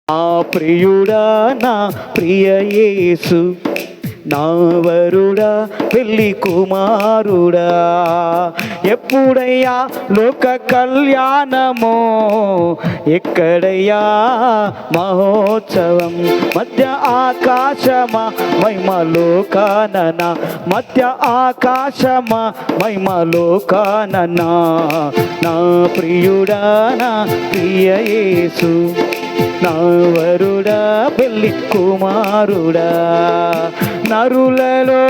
నా ప్రియుడా నా ప్రియ యేసు, నా వరుడా పెళ్లి కుమారుడా, ఎప్పుడయ్యా లోక కళ్యాణమో, ఎక్కడయ్యా మహోత్సవం, మధ్య ఆకాశమా మహిమలోకానన, మధ్య ఆకాశమా మహిమలోకానన, నా ప్రియుడా నా ప్రియ యేసు, నా వరుడా పెళ్లి కుమారుడా, నరులలో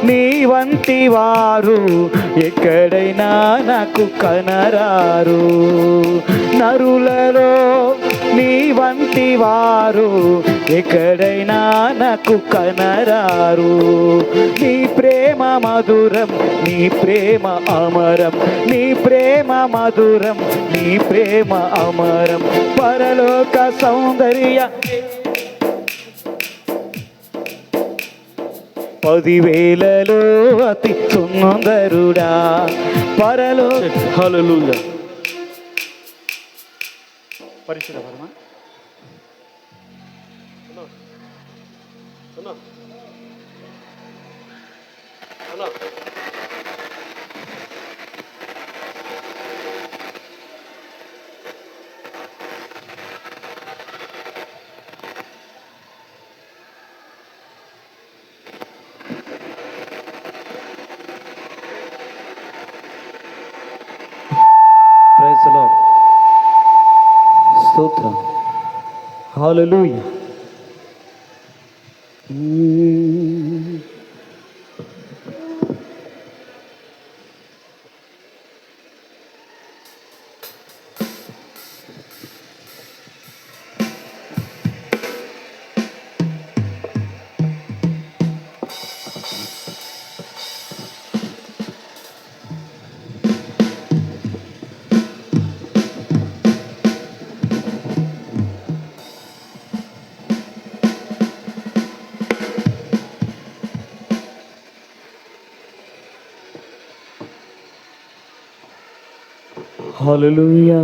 నీ వంటి వారు ఎక్కడైనా నాకు కనరారు, నరులలో నీ వంటి వారు ఎక్కడైనా నాకు కనరారు, నీ ప్రేమ మధురం నీ ప్రేమ అమరం, నీ ప్రేమ మధురం నీ ప్రేమ అమరం, పరలోక సౌందర్య 10,000లో అతి సుందరుడా, పరలో హల్లెలూయా. పరిశుద్ధ పరమ ప్రైజ్ ది లార్డ్. స్తోత్రం. హల్లెలూయా. హల్లెలూయా.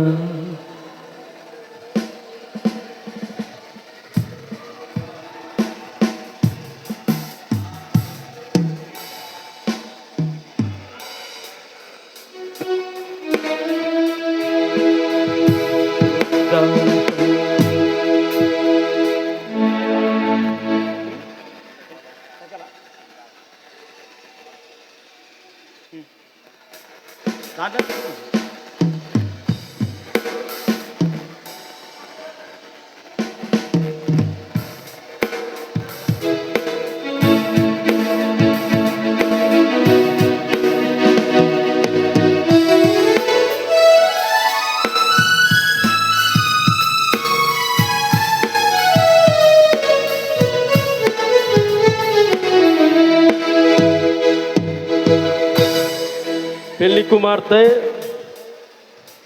పెళ్లి కుమార్తె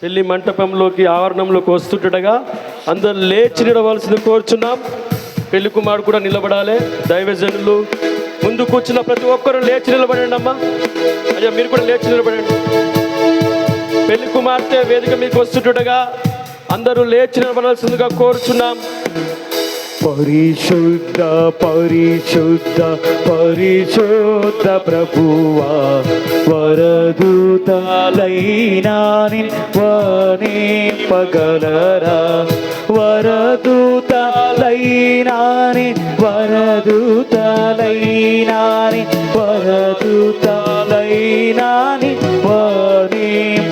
పెళ్లి మంటపంలోకి ఆవరణంలోకి వస్తుండగా అందరు లేచి నిలవలసింది కోరుచున్నాం. పెళ్లి కుమారుడు కూడా నిలబడాలి. దైవజనులు ముందు కూర్చున్న ప్రతి ఒక్కరు లేచి నిలబడండి. అమ్మా అయ్యా మీరు కూడా లేచి నిలబడండి. పెళ్లి కుమార్తె వేదిక మీకు వస్తుండగా అందరూ లేచి నిలబడాల్సిందిగా కోరుచున్నాం. పరిశుద్ధ పరిశుద్ధ పరిశుద్ధ ప్రభువా, వరదూతలైనా వర్ణింపగలరా, వరదూతలైనా వరదూతలైనా వరదూతలైనా వర్ణింపగలరా,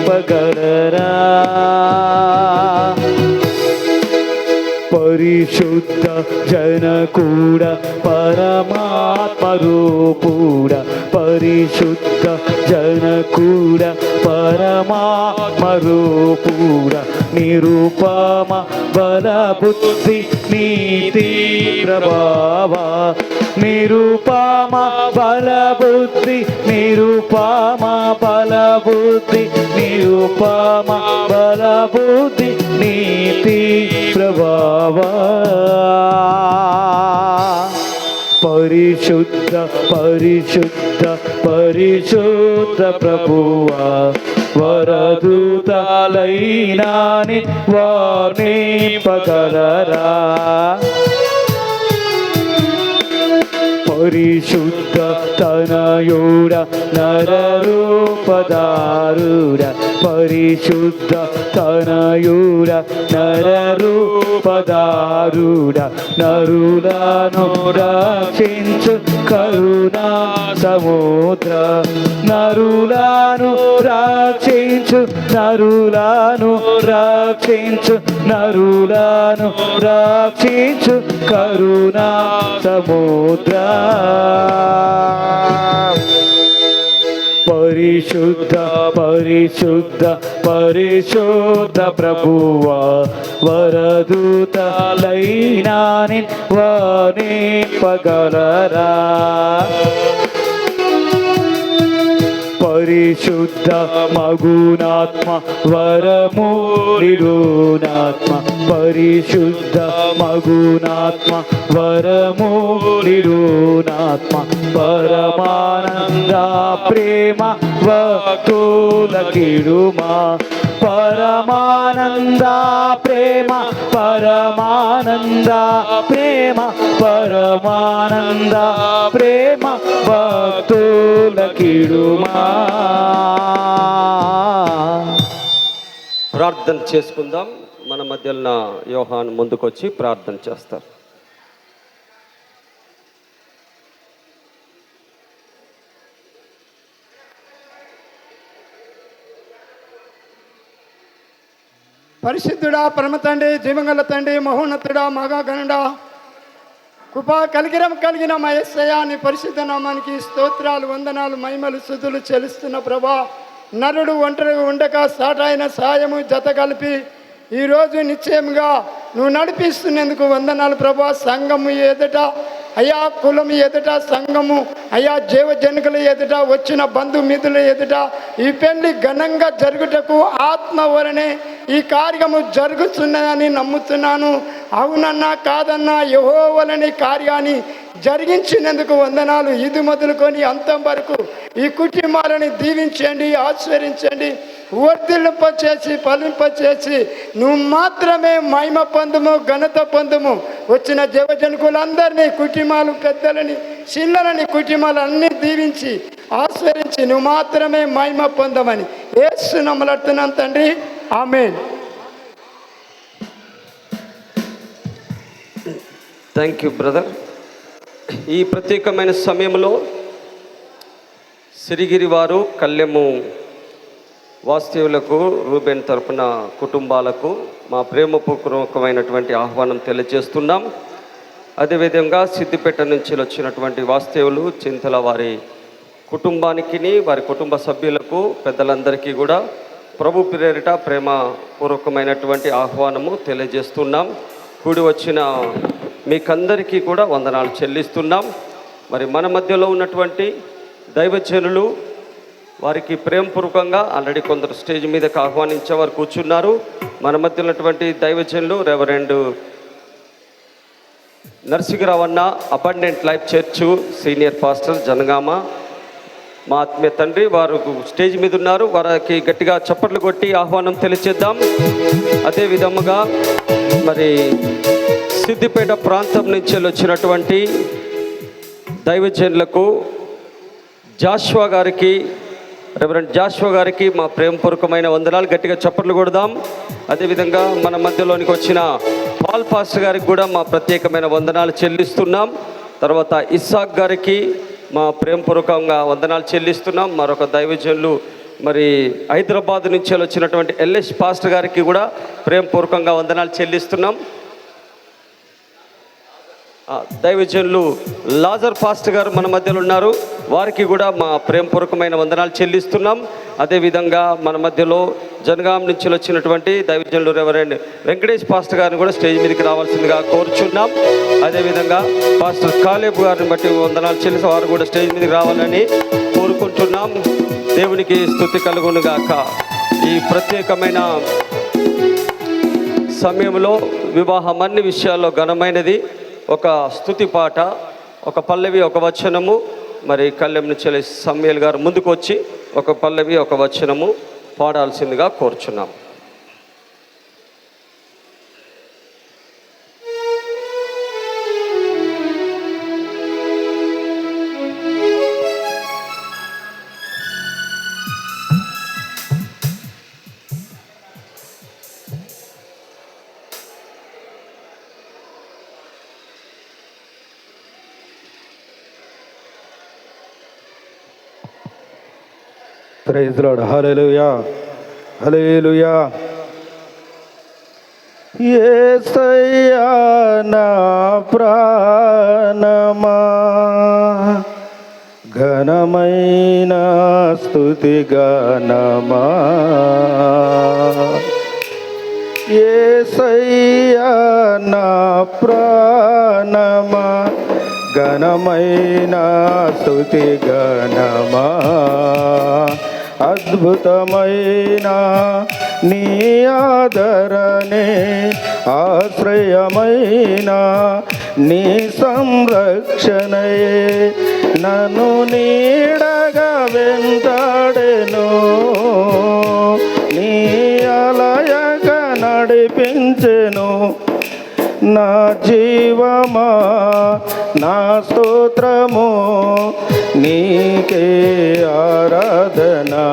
పరిశుద్ధ జనకూడ పరమాత్మ రూపుడ, పరిశుద్ధ జనకూడ పరమాత్మ రూపుడ, నిరూపమ బల బుద్ధి నీతి ప్రభావ, నిరూపమ బల బుద్ధి నిరూపమ బల బుద్ధి నిరూపమ బల బుద్ధి నీతి ప్రభావ, పరిశుద్ధ పరిశుద్ధ పరిశుద్ధ పరిశుద్ధ ప్రభువా వరదూతలైనాని వర్ణింపగలరా పరిశుద్ధ తనయుడ నరరూపదారుడ పరిశుద్ధ తనయుడ నరరూపదారుడ నరులను రక్షించు కరుణా సముద్ర నరులను రక్షించు నరులను రక్షించు నరులను రక్షించు కరుణా సముద్ర పరిశుద్ధ పరిశుద్ధ పరిశుద్ధ ప్రభువా వరదూతలైనాని వర్ణింపగలరా పరిశుద్ధ మగునాత్మ వరము నిరునాత్మ పరిశుద్ధ మగునాత్మ వరము నిరునాత్మ పరమానంద ప్రేమ వక్తులకిడుమా పరమానంద ప్రేమ పరమానంద ప్రేమ పరమానంద ప్రేమ భక్తులకిడుమా. ప్రార్థన చేసుకుందాం. మన మధ్యలో యోహాన్ ముందుకొచ్చి ప్రార్థన చేస్తారు. పరిశుద్ధుడా, పరమ తండ్రి, జీవంగల తండ్రి, మహోన్నతుడా, మహాగణుడా, కృపా కలిగిన మా యేసయ్య నీ పరిశుద్ధ నామానికి స్తోత్రాలు, వందనాలు, మహిమలు, స్తుతులు చెల్లిస్తున్న ప్రభా. నరుడు ఒంటరిగా ఉండక సాటైన సాయము జత కలిపి ఈరోజు నిశ్చయంగా నువ్వు నడిపిస్తున్నందుకు వందనాలు ప్రభా. సంఘము ఎదుట అయా, కులం ఎదుట, సంఘము అయా, జీవజనుకుల ఎదుట, వచ్చిన బంధుమిత్రుల ఎదుట ఈ పెళ్లి ఘనంగా జరుగుటకు ఆత్మ వలనే ఈ కార్యము జరుగుతున్నదని నమ్ముతున్నాను. అవునన్నా కాదన్నా యెహోవాని కార్యాన్ని జరిగించినందుకు వందనాలు. ఇది మొదలుకొని అంతం వరకు ఈ కుటుంబాలను దీవించండి, ఆశీర్వదించండి, వర్ధిల్లింపచేసి ఫలింపచేసి నువ్వు మాత్రమే మహిమ పొందుము, ఘనత పొందుము. వచ్చిన జీవజనుకులందరినీ, కుటుంబాలు పెద్దలని, చిన్నలని కుటుంబాలన్నీ దీవించి ఆశీర్వదించి నువ్వు మాత్రమే మహిమ పొందమని యేసు నమ్మలడుతున్నాను తండ్రి, ఆమేన్. Thank you brother. ఈ ప్రత్యేకమైన సమయంలో సిరిగిరి వారు కళ్యము వాస్తవులకు, రూబెన్ తరపున కుటుంబాలకు మా ప్రేమపూర్వకమైనటువంటి ఆహ్వానం తెలియజేస్తున్నాం. అదేవిధంగా సిద్దిపేట నుంచి వచ్చినటువంటి వాస్తవులు, చింతల వారి కుటుంబానికి, వారి కుటుంబ సభ్యులకు, పెద్దలందరికీ కూడా ప్రభు పేరిట ప్రేమపూర్వకమైనటువంటి ఆహ్వానము తెలియజేస్తున్నాం. కూడి వచ్చిన మీకందరికీ కూడా వందనాలు చెల్లిస్తున్నాం. మరి మన మధ్యలో ఉన్నటువంటి దైవజనులు, వారికి ప్రేమపూర్వకంగా ఆల్రెడీ కొందరు స్టేజ్ మీదకి ఆహ్వానించే వారు కూర్చున్నారు. మన మధ్య ఉన్నటువంటి దైవజనులు రెవరెండ్ నరసింహరావన్న, abundant life church senior pastor Janagama, మా ఆత్మీయ తండ్రి, వారు స్టేజ్ మీద ఉన్నారు. వారికి గట్టిగా చప్పట్లు కొట్టి ఆహ్వానం తెలియచేద్దాం. అదే విధముగా మరి సిద్దిపేట ప్రాంతం నుంచి వచ్చినటువంటి దైవజనులకు, జాషువా గారికి, రెవరెండ్ జాషువా గారికి మా ప్రేమపూర్వకమైన వందనాలు. గట్టిగా చప్పట్లు కొడదాం. అదేవిధంగా మన మధ్యలోనికి వచ్చిన పాల్ పాస్టర్ గారికి కూడా మా ప్రత్యేకమైన వందనాలు చెల్లిస్తున్నాం. తర్వాత ఇస్సాక్ గారికి మా ప్రేమపూర్వకంగా వందనాలు చెల్లిస్తున్నాం. మరొక దైవజనులు మరి హైదరాబాద్ నుంచి వచ్చినటువంటి ఎల్ఎస్ పాస్టర్ గారికి కూడా ప్రేమపూర్వకంగా వందనాలు చెల్లిస్తున్నాం. దైవజనులు లాజర్ పాస్టర్ గారు మన మధ్యలో ఉన్నారు. వారికి కూడా మా ప్రేమపూర్వకమైన వందనాలు చెల్లిస్తున్నాం. అదేవిధంగా మన మధ్యలో జనగాం నుంచి వచ్చినటువంటి దైవజనులు రెవరెండ్ వెంకటేష్ పాస్టర్ గారిని కూడా స్టేజ్ మీదకి రావాల్సిందిగా కోరుచున్నాం. అదేవిధంగా పాస్టర్ కాలేబు గారిని బట్టి వందనాలు చెల్లిసి వారు కూడా స్టేజ్ మీదకి రావాలని కోరుకుంటున్నాం. దేవునికి స్తుతి కలుగునుగాక. ఈ ప్రత్యేకమైన సమయంలో వివాహం అన్ని విషయాల్లో ఘనమైనది. ఒక స్తుతి పాట, ఒక పల్లవి, ఒక వచనము, మరి కళ్యాణ్ చెల్లి సమ్యల్ గారు ముందుకు వచ్చి ఒక పల్లవి ఒక వచనము పాడాల్సిందిగా కోరుచున్నాం. Praise lord. హల్లెలూయా, హల్లెలూయా. యేసయ్యా నా ప్రాణమా, ఘనమైన స్తుతి గానమా. యేసయ్యా నా ప్రాణమా, ఘనమైన స్తుతి గానమా. అద్భుతమైన నీ ఆదరణే, ఆశ్రయమైన నీ సంరక్షణయే నన్ను నీడగా వెంటాడెను. నీ అలయగా నడిపించెను. నా జీవమా నా స్తోత్రము నీకే ఆరాధనా.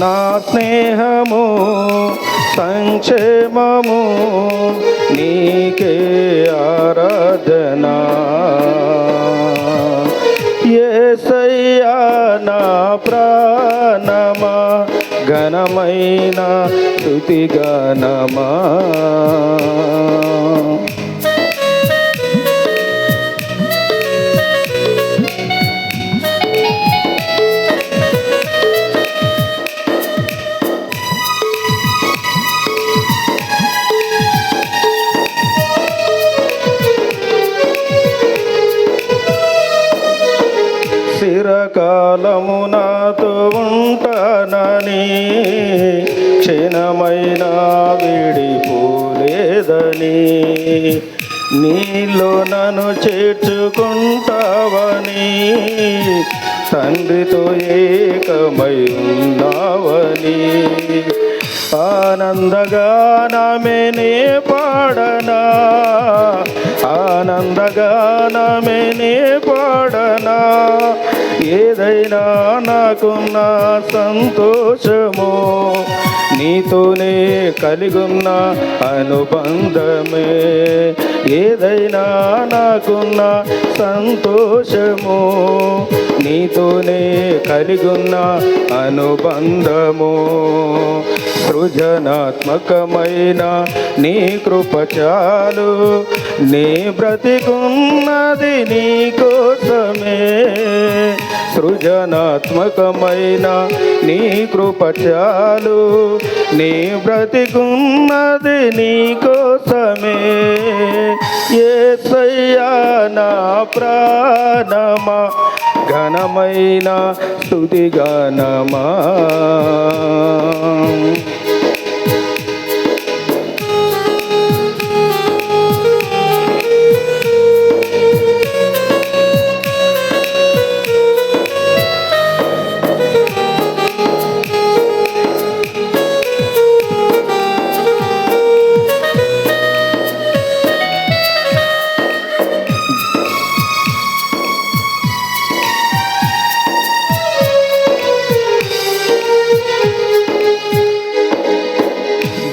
నా స్నేహము సంక్షేమము నీకే ఆరాధనా. యేసయ్యా నా ప్రాణమా, ఘనమైన స్తుతి గానమా. చిరకాలము నాతో ఉంటానని, క్షణమైనా విడిపోలేదని, నీలో నన్ను చేర్చుకుంటావని, తండ్రితో ఏకమై ఉన్నావని. ఆనందగానమే నే పాడనా, ఆనందగానమే నే పాడనా. ఏదైనా నాకున్న సంతోషము నీతోనే కలిగున్న అనుబంధమే. ఏదైనా నాకున్న సంతోషము నీతోనే కలిగున్న అనుబంధము. సృజనాత్మకమైన నీ కృప చాలు, నీ బ్రతికున్నది నీ కోసమే. సృజనాత్మకమైన నీ కృప చాలు, నీ బ్రతికున్నది నీ కోసమే. యేసయ్యా నా ప్రాణమా, ఘనమైన స్తుతి గానమా.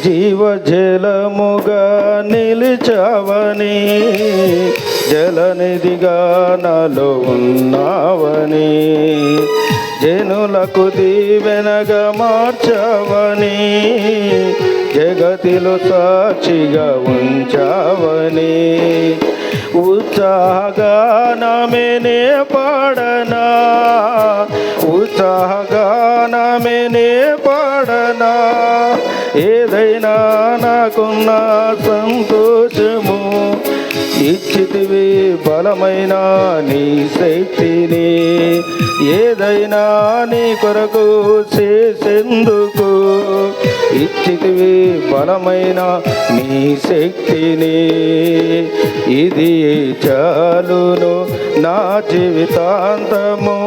జీవజలముగా నిలిచావని, జలనిధిగా నాలో ఉన్నావని, జనులకు దీవెనగా మార్చావని, జగతిలో సాక్షిగా ఉంచావని. ఉత్సాహగానమే నే పాడనా, ఉత్సాహగానమే నే పాడనా. ఏదైనా నాకున్న సంతోషము ఇచ్చితివి బలమైన నీ శక్తిని, ఏదైనా నీ కొరకు చేసేందుకు ఇచ్చితివి బలమైన నీ శక్తిని. ఇది చాలును నా జీవితాంతము,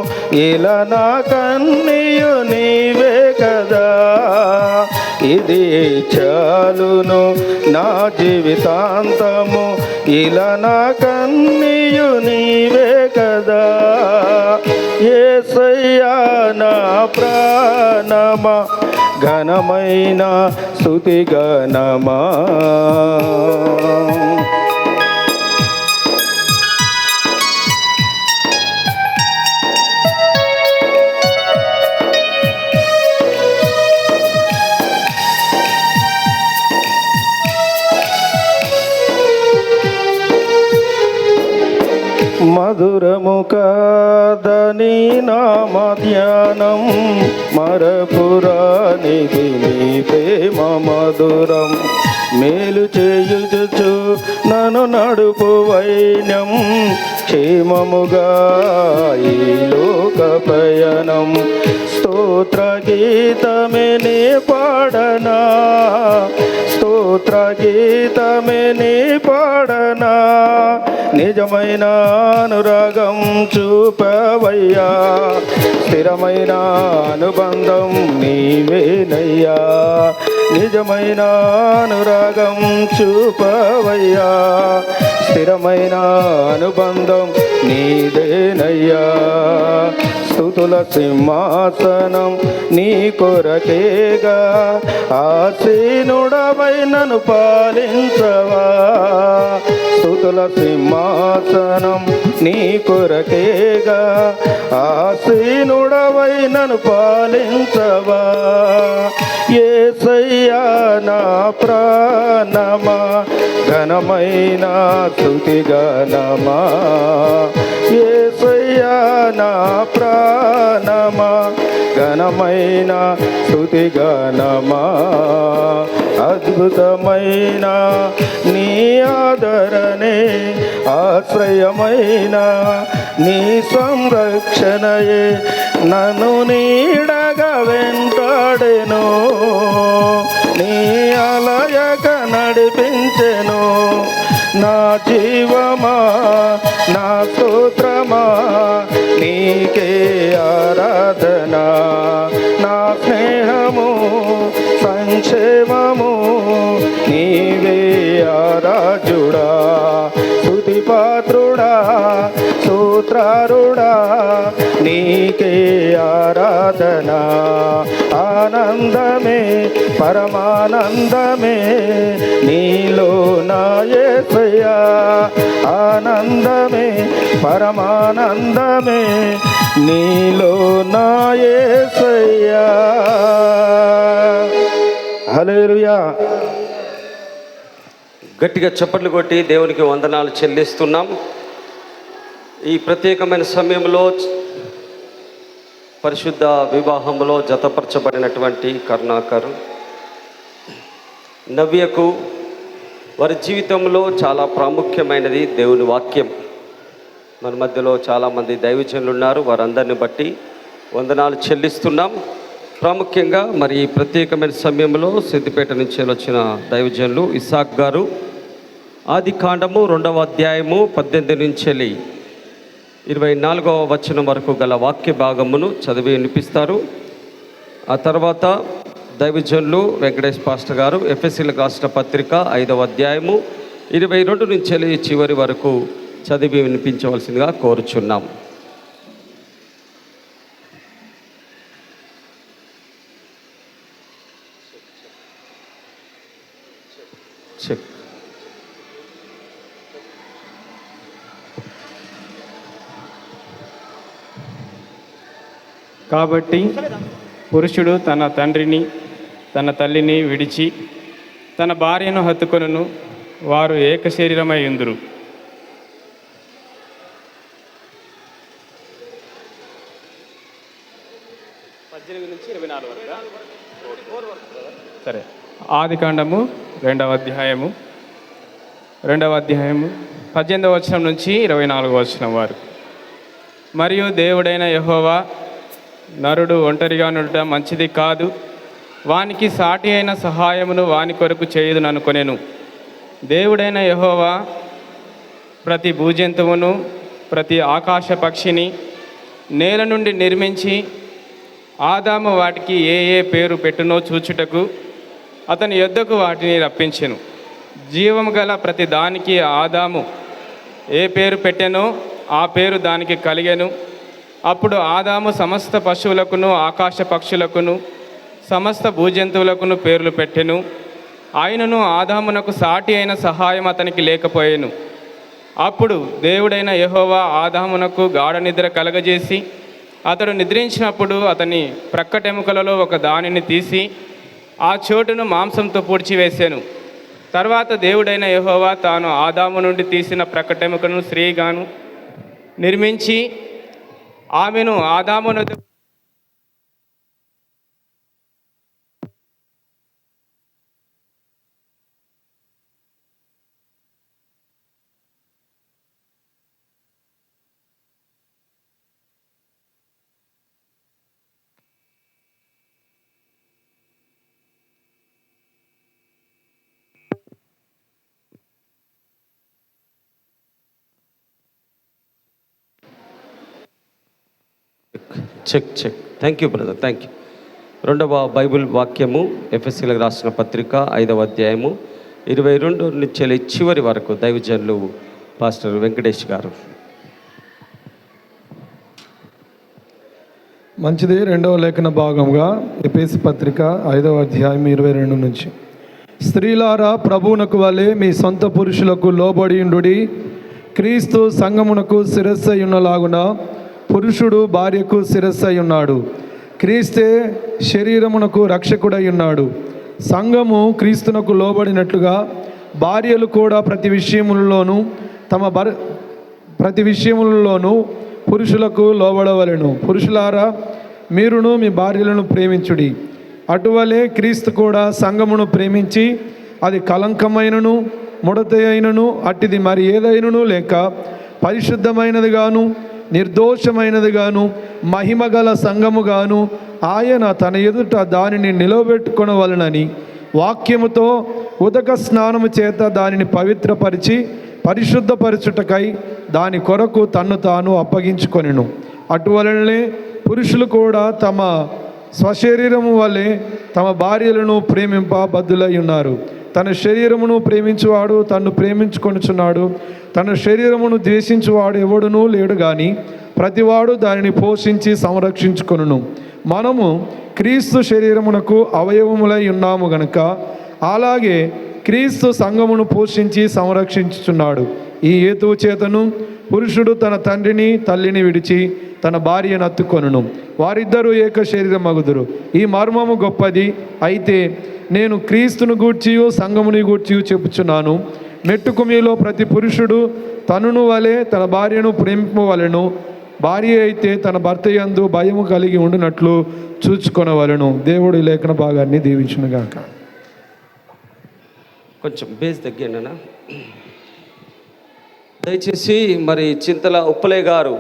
ఇలా నా కన్నీయు నీవే కదా. ఇది చాలును నా జీవితాంతము, ఇలా నా కన్నీయు నీవే కదా. యేసయ్యా నా ప్రాణమా, ఘనమైన స్తుతి గణమా. మధురము కాదని నామ ధ్యానం, మరపురానిది నీ ప్రేమ మధురం. మేలు చేయుచు నన్ను నడుపు వైన్యం, క్షేమముగా ఈ లోక పయనం. స్తోత్ర గీతమే నే పాడనా, స్తోత్ర గీతమే నే పాడనా. నిజమైన అనురాగం చూపవయ్యా, స్థిరమైన అనుబంధం నీవేనయ్యా. నిజమైన అనురాగం చూపవయ్యా, స్థిరమైన అనుబంధం నీదేనయ్యా. స్తుతుల సింహాసనం నీ కొరకేగా, ఆసీనుడవై నన్ను పాలించవా. స్తుతుల సింహాసనం నీ కొరకేగా, ఆసీనుడవై నన్ను పాలించవా. యేసయ్యా నా ప్రాణమా, ఘనమైన స్తుతి గణమా. యేసయ్యా నా ప్రాణమా, ఘనమైన స్తుతి గణమా. అద్భుతమైన నీ ఆదరణే, ఆశ్రయమైన నీ సంరక్షణయే నన్ను నీడగా వెంటాడెను, నీ అలయక నడిపించెను. నా జీవమా నా స్తోత్రమా నీకే ఆరాధన. నా స్నేహము సంక్షేమము నీవే ఆరాజుడా. స్తుతి పాత్రుడా స్తోత్రారుడా నీకే ఆరాధన. ఆనందమే పరమానందమే నీలో నా యేసయ్యా. ఆనందమే పరమానందమే నీలో నా యేసయ్యా. హల్లెలూయా. గట్టిగా చప్పట్లు కొట్టి దేవునికి వందనాలు చెల్లిస్తున్నాం. ఈ ప్రత్యేకమైన సమయంలో పరిశుద్ధ వివాహంలో జతపరచబడినటువంటి కరుణాకర్, నవ్యకు వారి జీవితంలో చాలా ప్రాముఖ్యమైనది దేవుని వాక్యం. మన మధ్యలో చాలామంది దైవజనులు ఉన్నారు, వారందరిని బట్టి వందనాలు చెల్లిస్తున్నాం. ప్రాముఖ్యంగా మరి ఈ ప్రత్యేకమైన సమయంలో సిద్దిపేట నుంచి వచ్చిన దైవజనులు ఇసాక్ గారు ఆదికాండము 2వ అధ్యాయము 18 నుంచి 24వ వచనం వరకు గల వాక్య భాగమును చదివి వినిపిస్తారు. ఆ తర్వాత దైవజనులు వెంకటేష్ పాస్టర్ గారు ఎఫ్ఎస్సీలకు రాసిన పత్రిక 5వ అధ్యాయము 22 నుంచి చివరి వరకు చదివి వినిపించవలసిందిగా కోరుచున్నాం. కాబట్టి పురుషుడు తన తండ్రిని తన తల్లిని విడిచి తన భార్యను హత్తుకొనును, వారు ఏక శరీరమై ఉందురు. సరే, ఆదికాండము 2వ అధ్యాయము 18వ వచనం నుంచి 24వ వచనం వారు. మరియు దేవుడైన యెహోవా, నరుడు ఒంటరిగా నుండుట మంచిది కాదు, వానికి సాటి అయిన సహాయమును వాని కొరకు చేయుదుననుకొనెను. దేవుడైన యెహోవా ప్రతి భూజంతువును, ప్రతి ఆకాశ పక్షిని నేల నుండి నిర్మించి ఆదాము వాటికి ఏ ఏ పేరు పెట్టునో చూచుటకు అతని యొద్దకు వాటిని రప్పించెను. జీవము గల ప్రతి దానికి ఆదాము ఏ పేరు పెట్టెనో ఆ పేరు దానికి కలిగెను. అప్పుడు ఆదాము సమస్త పశువులకును, ఆకాశ పక్షులకును, సమస్త భూజంతువులకును పేర్లు పెట్టెను. ఆయనను ఆదామునకు సాటి అయిన సహాయం అతనికి లేకపోయెను. అప్పుడు దేవుడైన యెహోవా ఆదామునకు గాఢ నిద్ర కలగజేసి అతడు నిద్రించినప్పుడు అతని ప్రక్కటెముకలలో ఒక దానిని తీసి ఆ చోటును మాంసంతో పూడ్చివేశాను. తర్వాత దేవుడైన యెహోవా తాను ఆదాము నుండి తీసిన ప్రక్కటెముకను స్త్రీగాను నిర్మించి ఆమెను ఆదామును check check. Thank you brother, thank you. రెండవ బైబిల్ వాక్యము ఎఫెసీలకు రాసిన పత్రిక 5వ అధ్యాయము 22 నుంచి చివరి వరకు దైవజనులు పాస్టర్ వెంకటేష్ గారు. మంచిది. రెండవ లేఖన భాగంగా ఎఫెసీ పత్రిక 5వ అధ్యాయం 22 నుంచి. స్త్రీలారా, ప్రభువునకు వలె మీ సొంత పురుషులకు లోబడియుండుడి. క్రీస్తు సంఘమునకు శిరస్సై ఉన్నలాగున పురుషుడు భార్యకు శిరస్సై ఉన్నాడు. క్రీస్తే శరీరమునకు రక్షకుడై ఉన్నాడు. సంఘము క్రీస్తునకు లోబడినట్లుగా భార్యలు కూడా ప్రతి విషయములలోనూ పురుషులకు లోబడవలెను. పురుషులారా, మీరును మీ భార్యలను ప్రేమించుడి. అటువలే క్రీస్తు కూడా సంఘమును ప్రేమించి అది కలంకమైనను ముడత అయినను అట్టిది మరి ఏదైనను లేక పరిశుద్ధమైనదిగాను నిర్దోషమైనదిగాను మహిమగల సంఘముగాను ఆయన తన ఎదుట దానిని నిలవబెట్టుకొనవలెనని వాక్యముతో ఉదక స్నానము చేత దానిని పవిత్రపరిచి పరిశుద్ధపరచుటకై దాని కొరకు తన్ను తాను అప్పగించుకొనెను. అటువలనే పురుషులు కూడా తమ స్వశరీరము వలె తమ భార్యలను ప్రేమింప బద్దులై ఉన్నారు. తన శరీరమును ప్రేమించువాడు తన్ను ప్రేమించుకొనుచున్నాడు. తన శరీరమును ద్వేషించువాడు ఎవడునూ లేడు గాని ప్రతివాడు దానిని పోషించి సంరక్షించుకొనును. మనము క్రీస్తు శరీరమునకు అవయవములై ఉన్నాము గనుక అలాగే క్రీస్తు సంఘమును పోషించి సంరక్షించుచున్నాడు. ఈ హేతువు చేతను పురుషుడు తన తండ్రిని తల్లిని విడిచి తన భార్యను హత్తుకొనును, వారిద్దరూ ఏక శరీరమగుదురు. ఈ మర్మము గొప్పది. అయితే నేను క్రీస్తును గూర్చియు సంఘముని గూర్చియు చెప్పుచున్నాను. మెట్టుకు మీలో ప్రతి పురుషుడు తనను వలె తన భార్యను ప్రేమింపవలెను. భార్య అయితే తన భర్త యందు భయము కలిగి ఉండునట్లు చూచుకొనవలెను. దేవుడి లేఖన భాగాన్ని దీవించునుగాక. కొంచెం బేస్ తగ్గినా దయచేసి. మరి చింతల ఉప్పలయ్య గారు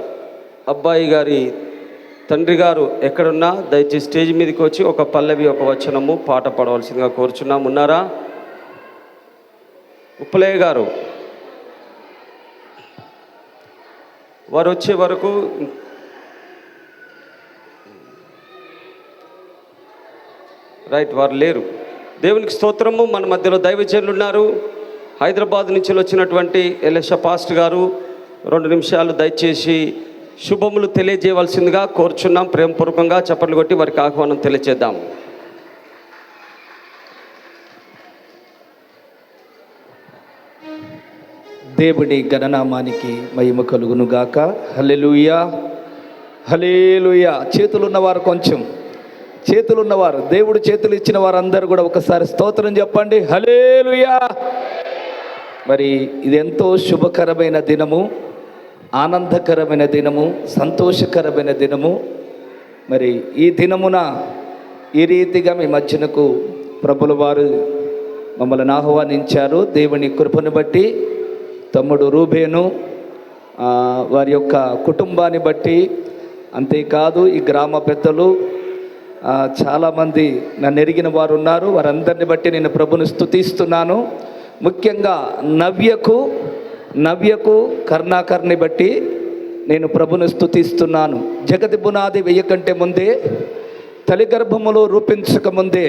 అబ్బాయి గారి తండ్రి గారు ఎక్కడున్నా దయచేసి స్టేజ్ మీదకి వచ్చి ఒక పల్లవి ఒక వచనము పాట పాడవలసిందిగా కోరుచున్నాం. ఉన్నారా ఉప్పలయ్య గారు? వారు వచ్చే వరకు రైట్, వారు లేరు. దేవునికి స్తోత్రము. మన మధ్యలో దైవజనులు ఉన్నారు. హైదరాబాద్ నుంచి వచ్చినటువంటి ఎలెషా పాస్టర్ గారు 2 నిమిషాలు దయచేసి శుభములు తెలియజేయవలసిందిగా కోరుచున్నాం. ప్రేమపూర్వకంగా చప్పట్లు కొట్టి వారికి ఆహ్వానం తెలియజేద్దాం. దేవుని గణనామానికి మహిమ కలుగునుగాక. హల్లెలూయా, హల్లెలూయా. చేతులున్నవారు కొంచెం, చేతులున్నవారు, దేవుడు చేతులు ఇచ్చిన వారందరూ కూడా ఒకసారి స్తోత్రం చెప్పండి. హల్లెలూయా. మరి ఇది ఎంతో శుభకరమైన దినము, ఆనందకరమైన దినము, సంతోషకరమైన దినము. మరి ఈ దినమున ఈ రీతిగా మీ మధ్యనకు ప్రభుల వారు మమ్మల్ని ఆహ్వానించారు. దేవుని కృపను బట్టి తమ్ముడు రూబేను వారి యొక్క కుటుంబాన్ని బట్టి, అంతేకాదు ఈ గ్రామ పెద్దలు చాలామంది నన్ను ఎరిగిన వారు ఉన్నారు. వారందరిని బట్టి నేను ప్రభుని స్తుతిస్తున్నాను. ముఖ్యంగా నవ్యకు కరుణాకర్ని బట్టి నేను ప్రభుని స్తుతిస్తున్నాను. జగతి పునాది వేయకంటే ముందే, తల్లి గర్భములో రూపించక ముందే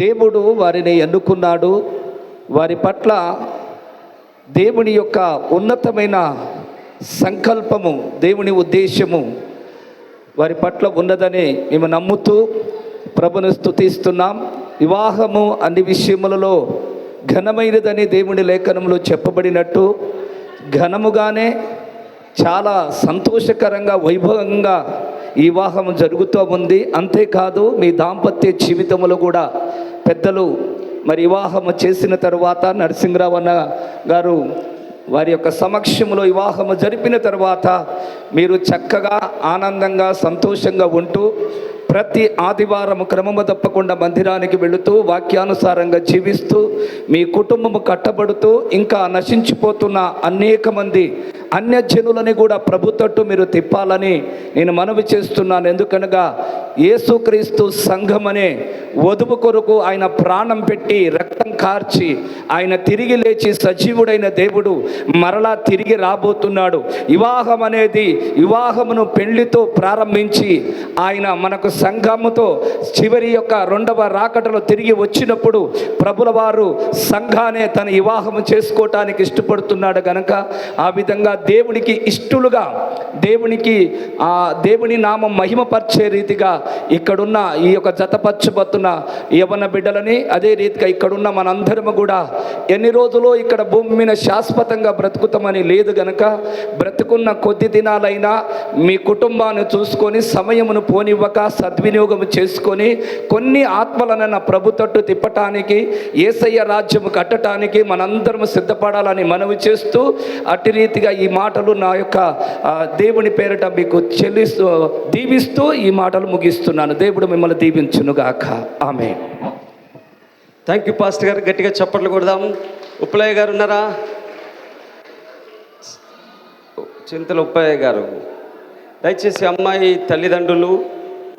దేవుడు వారిని ఎన్నుకున్నాడు. వారి పట్ల దేవుని యొక్క ఉన్నతమైన సంకల్పము, దేవుని ఉద్దేశము వారి పట్ల ఉన్నదని మేము నమ్ముతూ ప్రభుని స్తుతిస్తున్నాం. వివాహము అన్ని విషయములలో ఘనమైనదని దేవుని లేఖనంలో చెప్పబడినట్టు ఘనముగానే చాలా సంతోషకరంగా వైభవంగా ఈ వివాహం జరుగుతూ ఉంది. అంతేకాదు మీ దాంపత్య జీవితంలో కూడా పెద్దలు మరి వివాహము చేసిన తర్వాత నరసింహరావు అన్న గారు వారి యొక్క సమక్షంలో వివాహము జరిపిన తర్వాత మీరు చక్కగా ఆనందంగా సంతోషంగా ఉంటూ ప్రతి ఆదివారం క్రమము తప్పకుండా మందిరానికి వెళుతూ వాక్యానుసారంగా జీవిస్తూ మీ కుటుంబము కట్టబడుతూ ఇంకా నశించిపోతున్న అనేక మంది అన్యజనులని కూడా ప్రభు తట్టు మీరు తిప్పాలని నేను మనవి చేస్తున్నాను. ఎందుకనగా యేసుక్రీస్తు సంఘం అనే వధువు కొరకు ఆయన ప్రాణం పెట్టి రక్తం కార్చి ఆయన తిరిగి లేచి సజీవుడైన దేవుడు మరలా తిరిగి రాబోతున్నాడు. వివాహం అనేది వివాహమును పెళ్లితో ప్రారంభించి ఆయన మనకు సంఘముతో చివరి యొక్క రెండవ రాకటలో తిరిగి వచ్చినప్పుడు ప్రభుల వారు సంఘానే తన వివాహము చేసుకోవటానికి ఇష్టపడుతున్నాడు కనుక ఆ విధంగా దేవునికి ఇష్టలుగా దేవుని నామం మహిమపరిచే రీతిగా ఇక్కడున్న ఈ యొక్క జతపరచబోతున్న యవ్వన బిడ్డలని, అదే రీతిగా ఇక్కడున్న మనందరము కూడా ఎన్ని రోజులు ఇక్కడ భూమి మీద శాశ్వతంగా బ్రతుకుతామని లేదు గనక బ్రతుకున్న కొద్ది దినాలైనా మీ కుటుంబాన్ని చూసుకొని సమయమును పోనివ్వక సద్వినియోగం చేసుకొని కొన్ని ఆత్మలనైనా ప్రభు తట్టు తిప్పటానికి, యేసయ్య రాజ్యము కట్టడానికి మనందరం సిద్ధపడాలని మనవి చేస్తూ అట్టి రీతిగా ఈ మాటలు నా యొక్క దేవుని పేరిట మీకు దీవిస్తూ ఈ మాటలు ముగిస్తున్నాను. దేవుడు మిమ్మల్ని దీవించునుగాక. ఆమేన్. థ్యాంక్ యూ పాస్టర్ గారు. గట్టిగా చప్పట్లు కొడదాం. ఉప్పలయ్య గారు ఉన్నారా? చింతల ఉప్పయ్య గారు. దయచేసి అమ్మాయి తల్లిదండ్రులు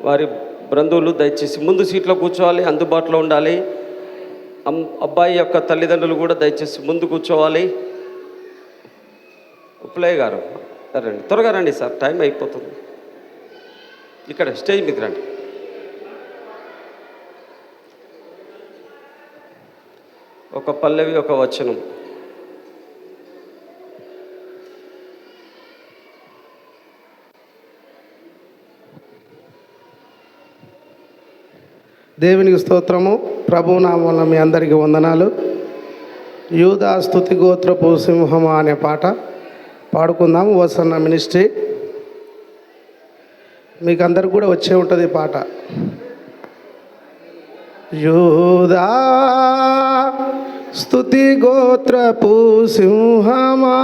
వారి బంధువులు దయచేసి ముందు సీట్లో కూర్చోవాలి, అందుబాటులో ఉండాలి. అబ్బాయి యొక్క తల్లిదండ్రులు కూడా దయచేసి ముందు కూర్చోవాలి. ఉప్పలయ్య గారు రండి, త్వరగా రండి సార్, టైం అయిపోతుంది. ఇక్కడ స్టేజ్ మీద రండి. ఒక పల్లవి ఒక వచనం. దేవునికి స్తోత్రము. ప్రభునామంలో మీ అందరికీ వందనాలు. యూదా స్తుతి గోత్రపు సింహమా అనే పాట పాడుకుందాం. వసన్న మినిస్ట్రీ మీకు అందరికి కూడా వచ్చే ఉంటుంది ఈ పాట. యూదా స్తుతి గోత్రపు సింహమా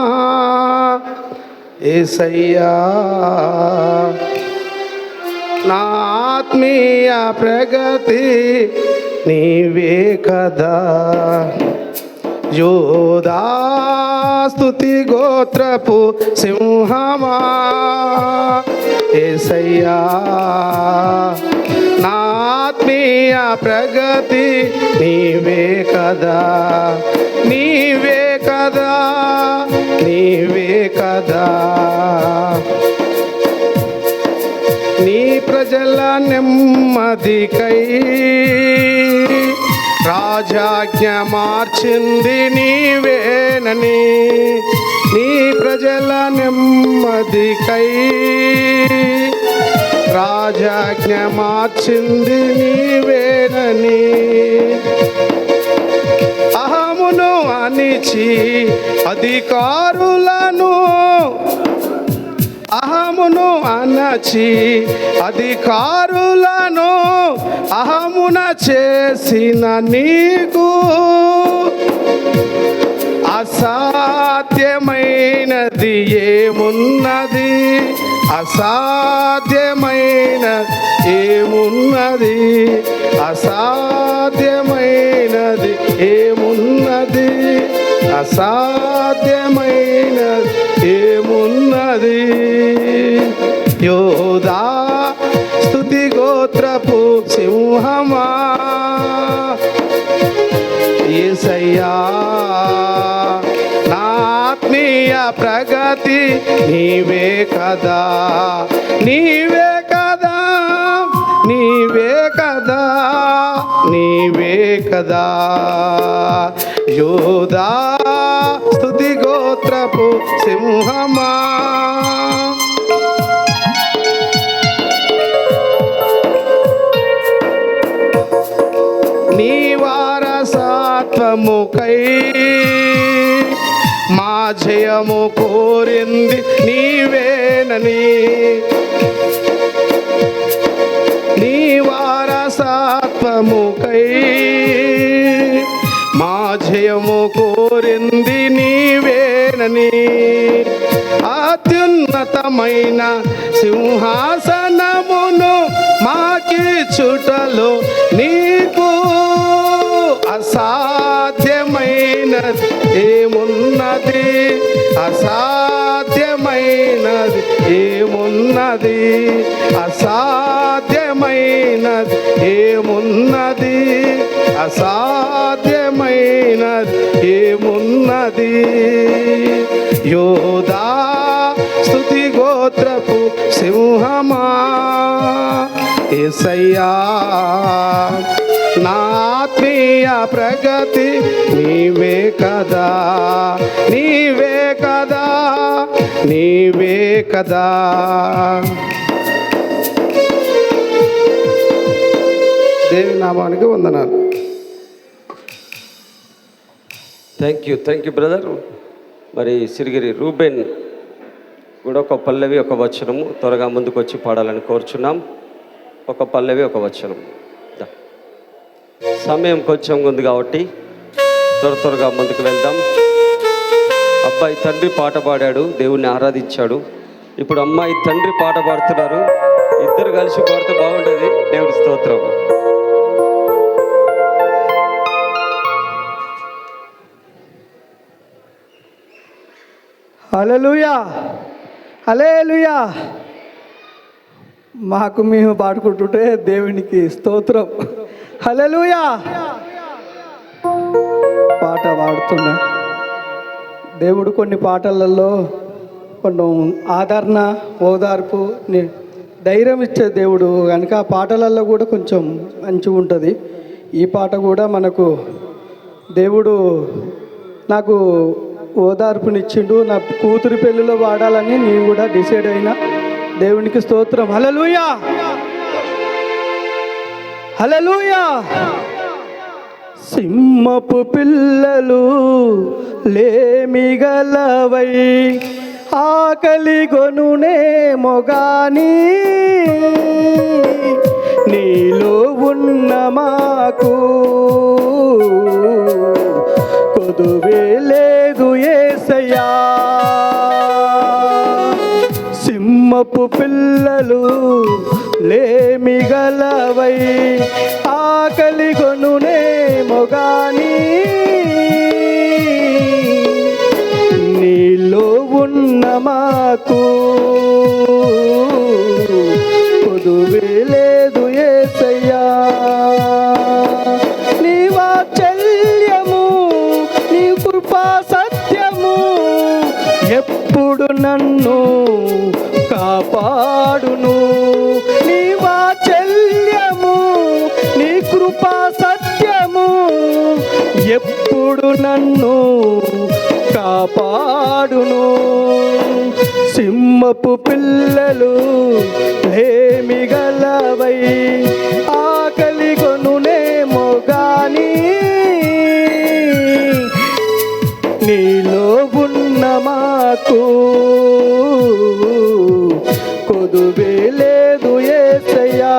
యేసయ్యా నా ఆత్మీయ ప్రగతి నీవే కదా. యూదా స్తుతి గోత్రపు సింహమా యేసయ్యా నా ఆత్మీయ ప్రగతి నీవే కదా, నీవే కదా, నీవే కదా. నీ ప్రజల నెమ్మదికై రాజాజ్ఞ మార్చింది నీవేనని, నీ ప్రజల నెమ్మదికై రాజాజ్ఞ మార్చింది నీవేనని. అహమును అణిచి అధికారులను, అహమును అణచి అధికారులను అహమున చేసిన నీకు అసాధ్యమైనది ఏమున్నది, అసాధ్యమైనది ఏమున్నది, అసాధ్యమైనది ఏమున్నది, అసాధ్యమైన ఏమున్నది. యోధా స్తుతి గోత్రపు సింహమా, యేసయ్యా నా ఆత్మీయ ప్రగతి నీవే కదా, నీవే కదా, నీవే కదా, నీవే కదా. యోధా స్తుతి గోత్రపు సింహమా, నీ వారసత్వముకై మా జయము కోరింది నీవేనని, నీ వారసత్వముకై మా జయము కోరింది నీవేనని. అత్యున్నతమైన సింహాసనమును మాకిచ్చుటలో నీకు అసాధ్యమైనది ఏమున్నది, అసాధ్యమైనది ఏమున్నది, అసాధ్యమైనది ఏమున్నది, అసాధ్యమైనది ఏమున్నది. యోధా స్తుతి గోత్రపు సింహమా, యేసయ్యా నా ఆత్మీయ ప్రగతి నీవే కదా, నీవే కదా, నీవే కదా. దేవి నామానికి వందనాలు. Thank you brother. మరి సిరిగిరి రూబెన్ కూడా ఒక పల్లవి ఒక వచనము త్వరగా ముందుకు వచ్చి పాడాలని కోరుచున్నాం. ఒక పల్లవి ఒక వచనం. సమయం కొంచెం ఉంది కాబట్టి త్వరగా ముందుకు వెళ్దాం. అబ్బాయి తండ్రి పాట పాడాడు, దేవుణ్ణి ఆరాధించాడు. ఇప్పుడు అమ్మాయి తండ్రి పాట పాడుతున్నారు. ఇద్దరు కలిసి పాడితే బాగుంటుంది. దేవుడి స్తోత్రం. హల్లెలూయా, హల్లెలూయా. మాకు మేము పాడుకుంటుంటే దేవునికి స్తోత్రం. హల్లెలూయా. పాట పాడుతున్నా. దేవుడు కొన్ని పాటలలో కొంచెం ఆదరణ, ఓదార్పు, ధైర్యం ఇచ్చే దేవుడు కనుక ఆ పాటలలో కూడా కొంచెం మంచిగా ఉంటుంది. ఈ పాట కూడా మనకు దేవుడు నాకు ఓదార్పునిచ్చిండు. నా కూతురి పెళ్ళిలో వాడాలని నేను కూడా డిసైడ్ అయినా. దేవునికి స్తోత్రం. హల్లెలూయా, హల్లెలూయా. సింహపు పిల్లలు లేమిగలవై ఆకలి గొనునేమో గాని నీలో ఉన్న మాకు కొదువే లేదు యేసయ్యా. సింహపు పిల్లలు లేమిగలవై ఆకలి గొనునేమో గాని నీలో ఉన్న మాకు కొదువే లేదు యేసయ్యా. నీ వాత్సల్యము, నీ కృపా సత్యము ఎప్పుడు నన్ను కాపాడును. నీ వాత్సల్యము, నీ కృపా సత్యము ఎప్పుడు నన్ను కాపాడును. సింహపు పిల్లలు లేమిగలవై ఆకలి కొనునేమో గాని నీలో ఉన్న మాకు కొదువే లేదు యేసయ్యా.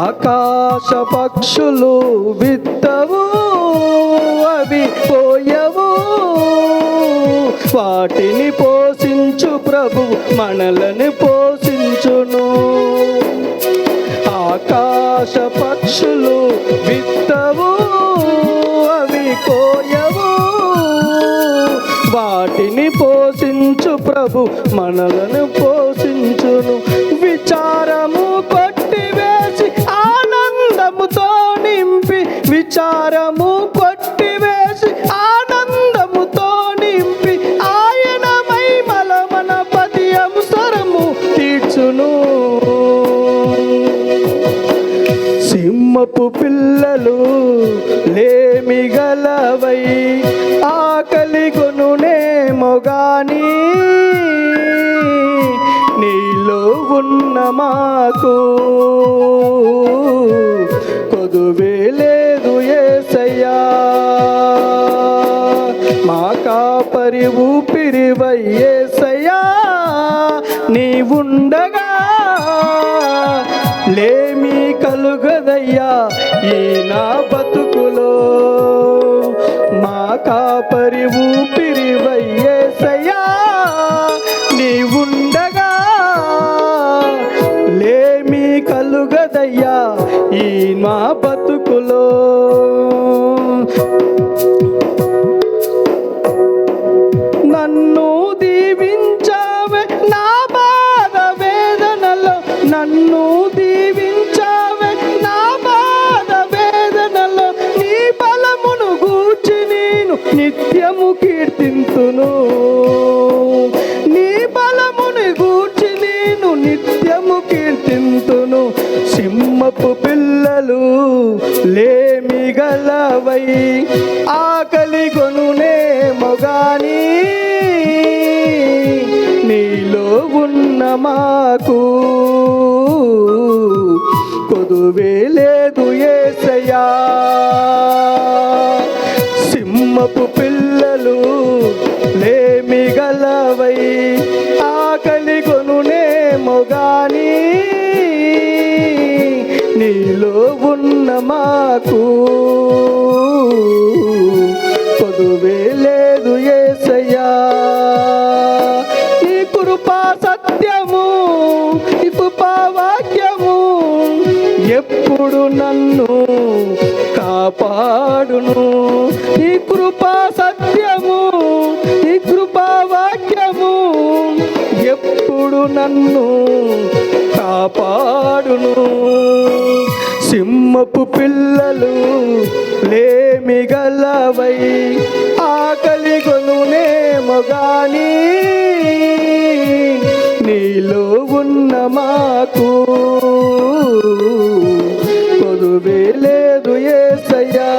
ఆకాశ పక్షులు విత్తవు, అవి పోయవు, వాటిని పోషించు ప్రభు మనలను పోషించును. ఆకాశ పక్షులు విత్తవు, అవి కోయవు, వాటిని పోషించు ప్రభు మనలను పోషించును. విచారము కొట్టివేసి ఆనందముతో నింపి, విచారము కొట్టివేసి ఆనందముతో నింపి, ఆయన మహిమల మన ప్రతి అవసరము తీర్చును. సింహపు పిల్లలు లేమిగలవై ఆకలి కొనునేమో గాని, నీలో ఉన్న మాకు కొదువే లేదు యేసయ్యా. మా కాపరి ఊపిరివై యేసయ్యా, నీవుండగా లేమి కలుగదయ్యా ఈ నా బతుకులో. మా కాపరి ఊపిరివై యేసయ్యా, నీవుండగా లేమి కలుగదయ్యా ఈ నా బతుకులో. నన్ను దీవించావే నా బాధ వేదనలో, నన్ను దీవించావే నా బాధ వేదనలో, నీ బలమును గూర్చి నేను నిత్యము కీర్తింతును. నీ బలమును గూర్చి నేను నిత్యము కీర్తింతును. సింహపు పిల్లలు లేమిగలవై ఆకలి కొనునేమో గాని, నీలో ఉన్న మాకు కొదువే లేదు యేసయ్యా. సింహపు పిల్లలు లేమిగలవై ఆకలి కొనునేమో గాని, నీలో ఉన్న మాకు కొదువే లేదు యేసయ్యా. నీ కృపా సత్యము, నీ కృపా వాక్యము ఎప్పుడు నన్ను కాపాడును. నీ కృపా సత్యము, నీ కృపా వాక్యము ఎప్పుడు నన్ను కాపాడును. సింహపు పిల్లలు లేమిగలవై ఆకలి కొనునేమో గాని, నీలో ఉన్న మాకు కొదువే లేదు యేసయ్యా.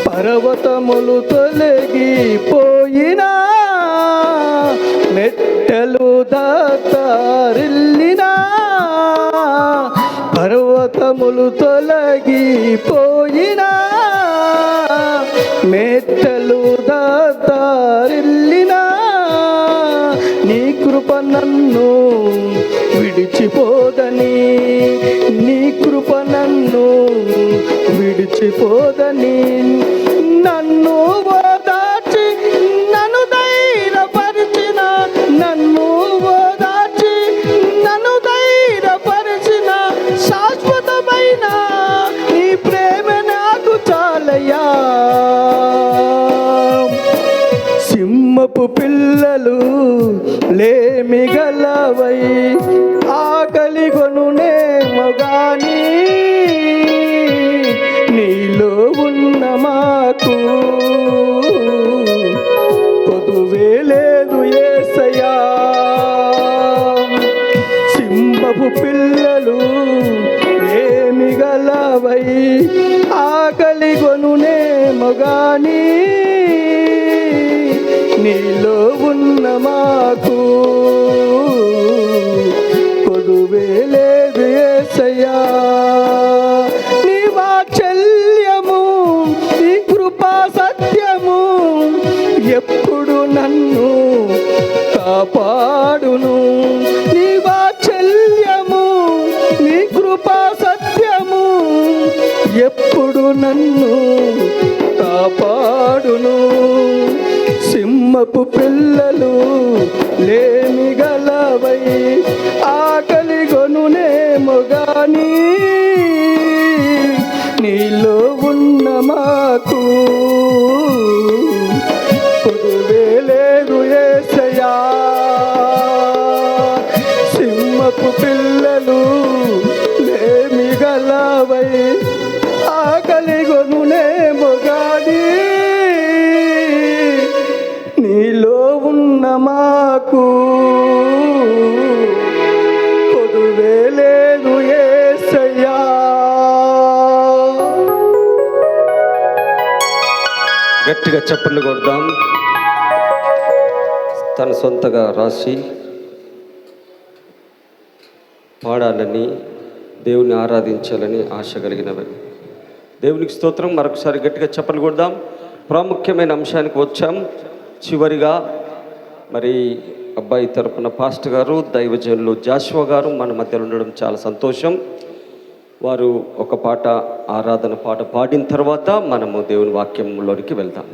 పర్వతములు తొలగిపోయినా, మెట్టలు దత్తరిల్లినా, పర్వతములు తొలగిపోయినా, మెట్టలు దత్తరిల్లినా, నీ కృప నన్ను విడిచిపోదని, నీ కృప నన్ను విడిచిపోదని, నన్ను ఓదార్చి నన్ను ధైర్యపరిచిన, నన్ను ఓదార్చి నన్ను ధైర్యపరిచిన శాశ్వతమైన నీ ప్రేమ నాకు చాలయ్యా. సింహపు పిల్లలు లేమిగలవై ఆకలి కొనునేమో గాని, నీలో ఉన్న మాకు కొదువే లేదు యేసయ్యా. సింహపు పిల్లలు లేమిగలవై ఆకలి కొనునేమో గాని, నీలో ఉన్న మాకు కొదువే లేదు యేసయ్యా. నీ వాత్సల్యము, నీ కృపా సత్యము ఎప్పుడు నన్ను కాపాడును. నీ వాత్సల్యము, నీ కృపా సత్యము ఎప్పుడు నన్ను కాపాడును. సింహపు పిల్లలు లేమిగలవై ఆకలి కొనునే కొదువే లేదు యేసయ్యా. సింహపు పిల్లలు లేమి గలవై ఆకలిగొనునేమో గాని నీలో ఉన్న మాకు కొదువే లేదు యేసయ్యా. గట్టిగా చప్పట్లు కొడదాం. తన సొంతగా రాసి పాడాలని, దేవుని ఆరాధించాలని ఆశ కలిగినవి. దేవునికి స్తోత్రం. మరొకసారి గట్టిగా చప్పట్లు కొడదాం. ప్రాముఖ్యమైన అంశానికి వచ్చాం. చివరిగా మరి అబ్బాయి తరపున పాస్టర్ గారు, దైవజనులు జాషువా గారు మన మధ్యలో ఉండడం చాలా సంతోషం. వారు ఒక పాట, ఆరాధన పాట పాడిన తర్వాత మనము దేవుని వాక్యంలోనికి వెళ్దాం.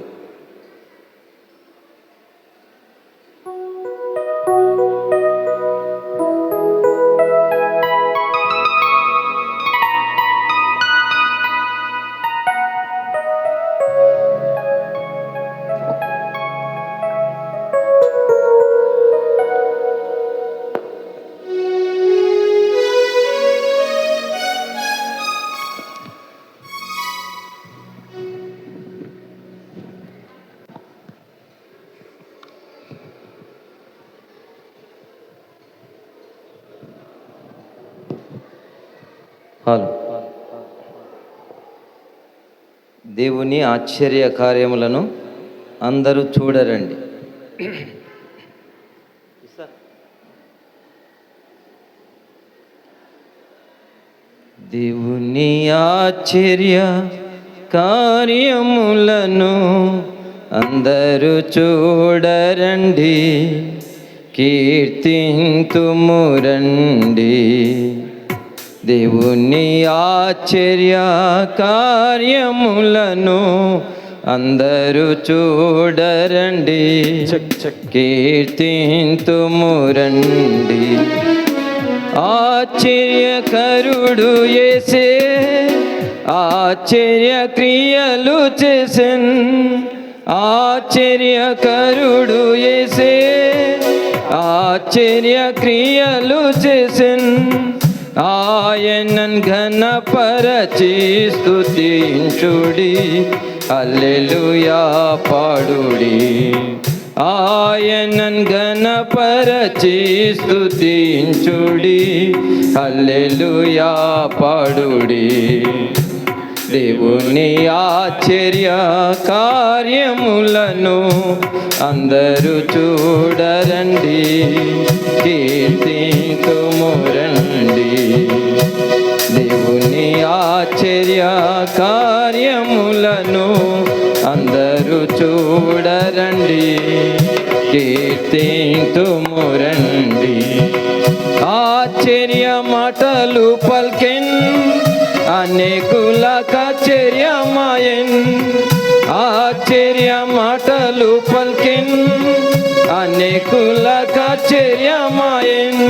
దేవుని ఆశ్చర్య కార్యములను అందరూ చూడరండి. దేవుని ఆశ్చర్య కార్యములను అందరూ చూడరండి, కీర్తింతుము రండి. దేవుని ఆశ్చర్య కార్యములను అందరూ చూడరండి, కీర్తింతుము రండి. ఆశ్చర్యకరుడు యేసే ఆశ్చర్య క్రియలు చేసెన్. ఆశ్చర్యకరుడు యేసే ఆశ్చర్య క్రియలు చేసెన్. ఆయనన్ ఘనపరచి స్తుతించుడి, హల్లెలూయా పాడుడి. ఆయనన్ ఘనపరచి స్తుతించుడి, హల్లెలూయా పాడుడి. దేవుని ఆశ్చర్య కార్యములను అందరూ చూడరండి, కీర్తింతుము రండి. దేవుని ఆశ్చర్య కార్యములను అందరూ చూడరండి, కీర్తింతుము రండి. ఆశ్చర్య మాటలు పల్కెన్, అనేకులకాశ్చర్యమాయెన్. ఆశ్చర్య మాటలు పల్కెన్, అనేకులకాశ్చర్యమాయెన్.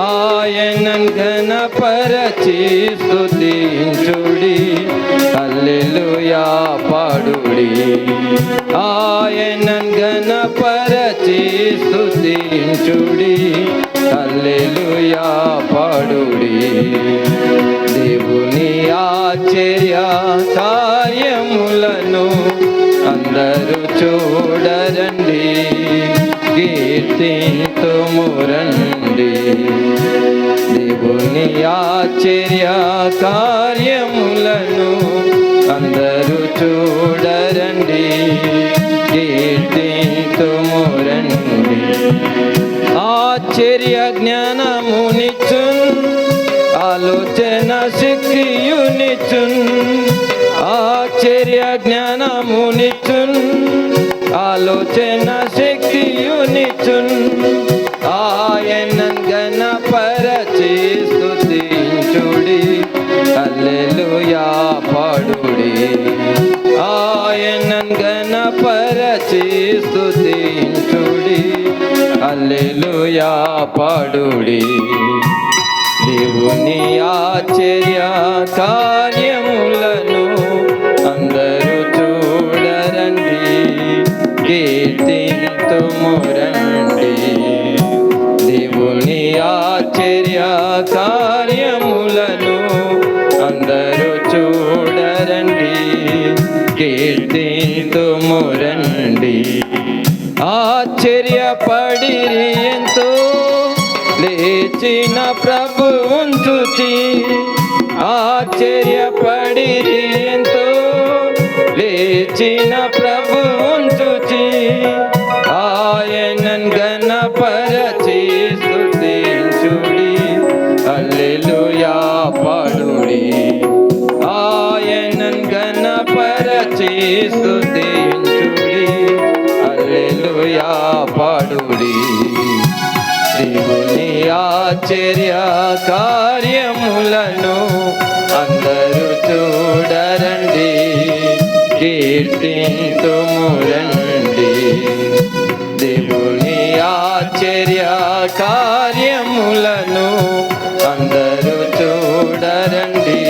ఆయనన్ ఘనపరచి స్తుతించుడి, హల్లెలూయా పాడుడి. ఆయనన్ ఘనపరచి స్తుతించుడి, హల్లెలూయా పాడుడి. దేవుని ఆశ్చర్య కార్యములను అందరూ చూడరండి, కీర్తింతుము రండి. దేవుని ఆశ్చర్య కార్యములను అందరూ చూడరండి, కీర్తింతుము రండి. ఆశ్చర్య జ్ఞానమునిచ్చున్, ఆలోచన శక్తియునిచ్చున్. ఆశ్చర్య జ్ఞానమునిచ్చున్, ఆలోచన శక్తియునిచ్చున్. ఆయనన్ ఘనపరచి స్తుతించుడి, హల్లెలూయా పాడుడి. ఆయనన్ ఘనపరచి స్తుతించుడి, హల్లెలూయా పాడుడి. దేవుని ఆశ్చర్య కార్యములను అందరూ కీర్తింతుము రండి. ఆశ్చర్యపడిరి ఎంతో లేచిన ప్రభువును చూచి, ఆశ్చర్యపడిరి ఎంతో లేచిన ప్రభువును చూచి, ఆయనన్ గణపరచి స్తుతించుడి, హల్లెలూయా పాడుడి. ఆయనన్ గణపరచి స్తుతించుడి, హల్లెలూయా పాడుడి. దేవుని ఆశ్చర్య కార్యములను అందరూ చూడరండి, కీర్తింతుము రండి. దేవుని ఆశ్చర్య కార్యములను అందరూ చూడరండి,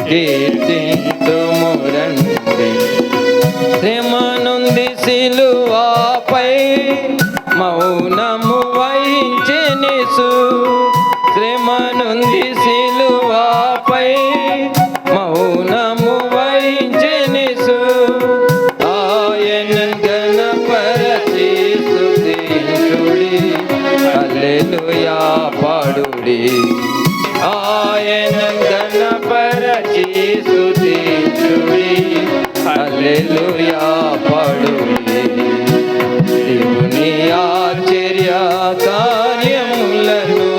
కీర్తింతుము రండి. శ్రమనుంది సిలువపై మౌనము వహించెనేసు, శ్రమనుంది సిలువపై మౌనము వహించెనేసు. ఆయనన్ గణపరచి స్తుతించుడి, హల్లెలూయా పాడుడి. ఆయనన్ గణపరచి స్తుతించుడి, హల్లెలూయా పాడుడి. దేవుని ఆశ్చర్య కార్యములను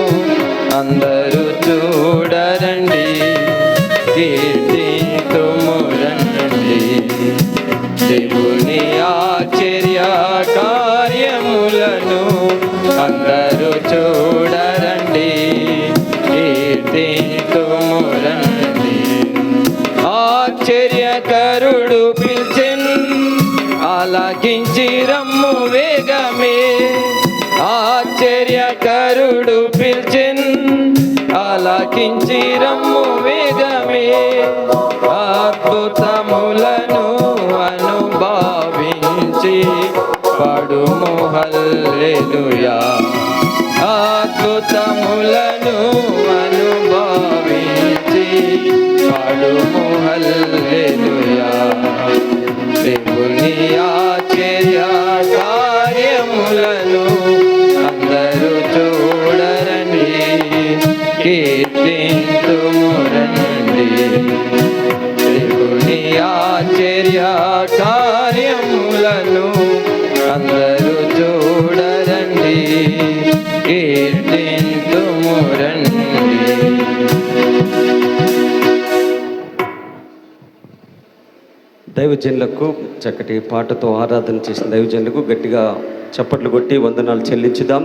అందరూ చూడరండి, కీర్తింతుము రండి. దేవుని ఆశ్చర్య కార్యములను అందరూ చూడరండి, కీర్తింతుము రండి. ఆశ్చర్యకరుడు పిలిచెన్, ఆలకించి రమ్ము వేగమే. ఆశ్చర్యకరుడు పిలిచెన్, ఆలకించి రమ్ము వేగమే. అద్భుతములను అనుభవించి పాడుము హల్లెలూయా. అద్భుతములను అనుభవించి పాడుము హల్లెలూయా. దేవుని ఆశ్చర్య కార్యములను అందరూ చూడరండి, కీర్తింతుము రండి. దేవుని ఆశ్చర్య కార్యములను అందరూ చూడరండి, కీర్తింతుము రండి. దైవజనులకు చక్కటి పాటతో ఆరాధన చేసిన దైవజనులకు గట్టిగా చప్పట్లు కొట్టి వందనాలు చెల్లించుదాం.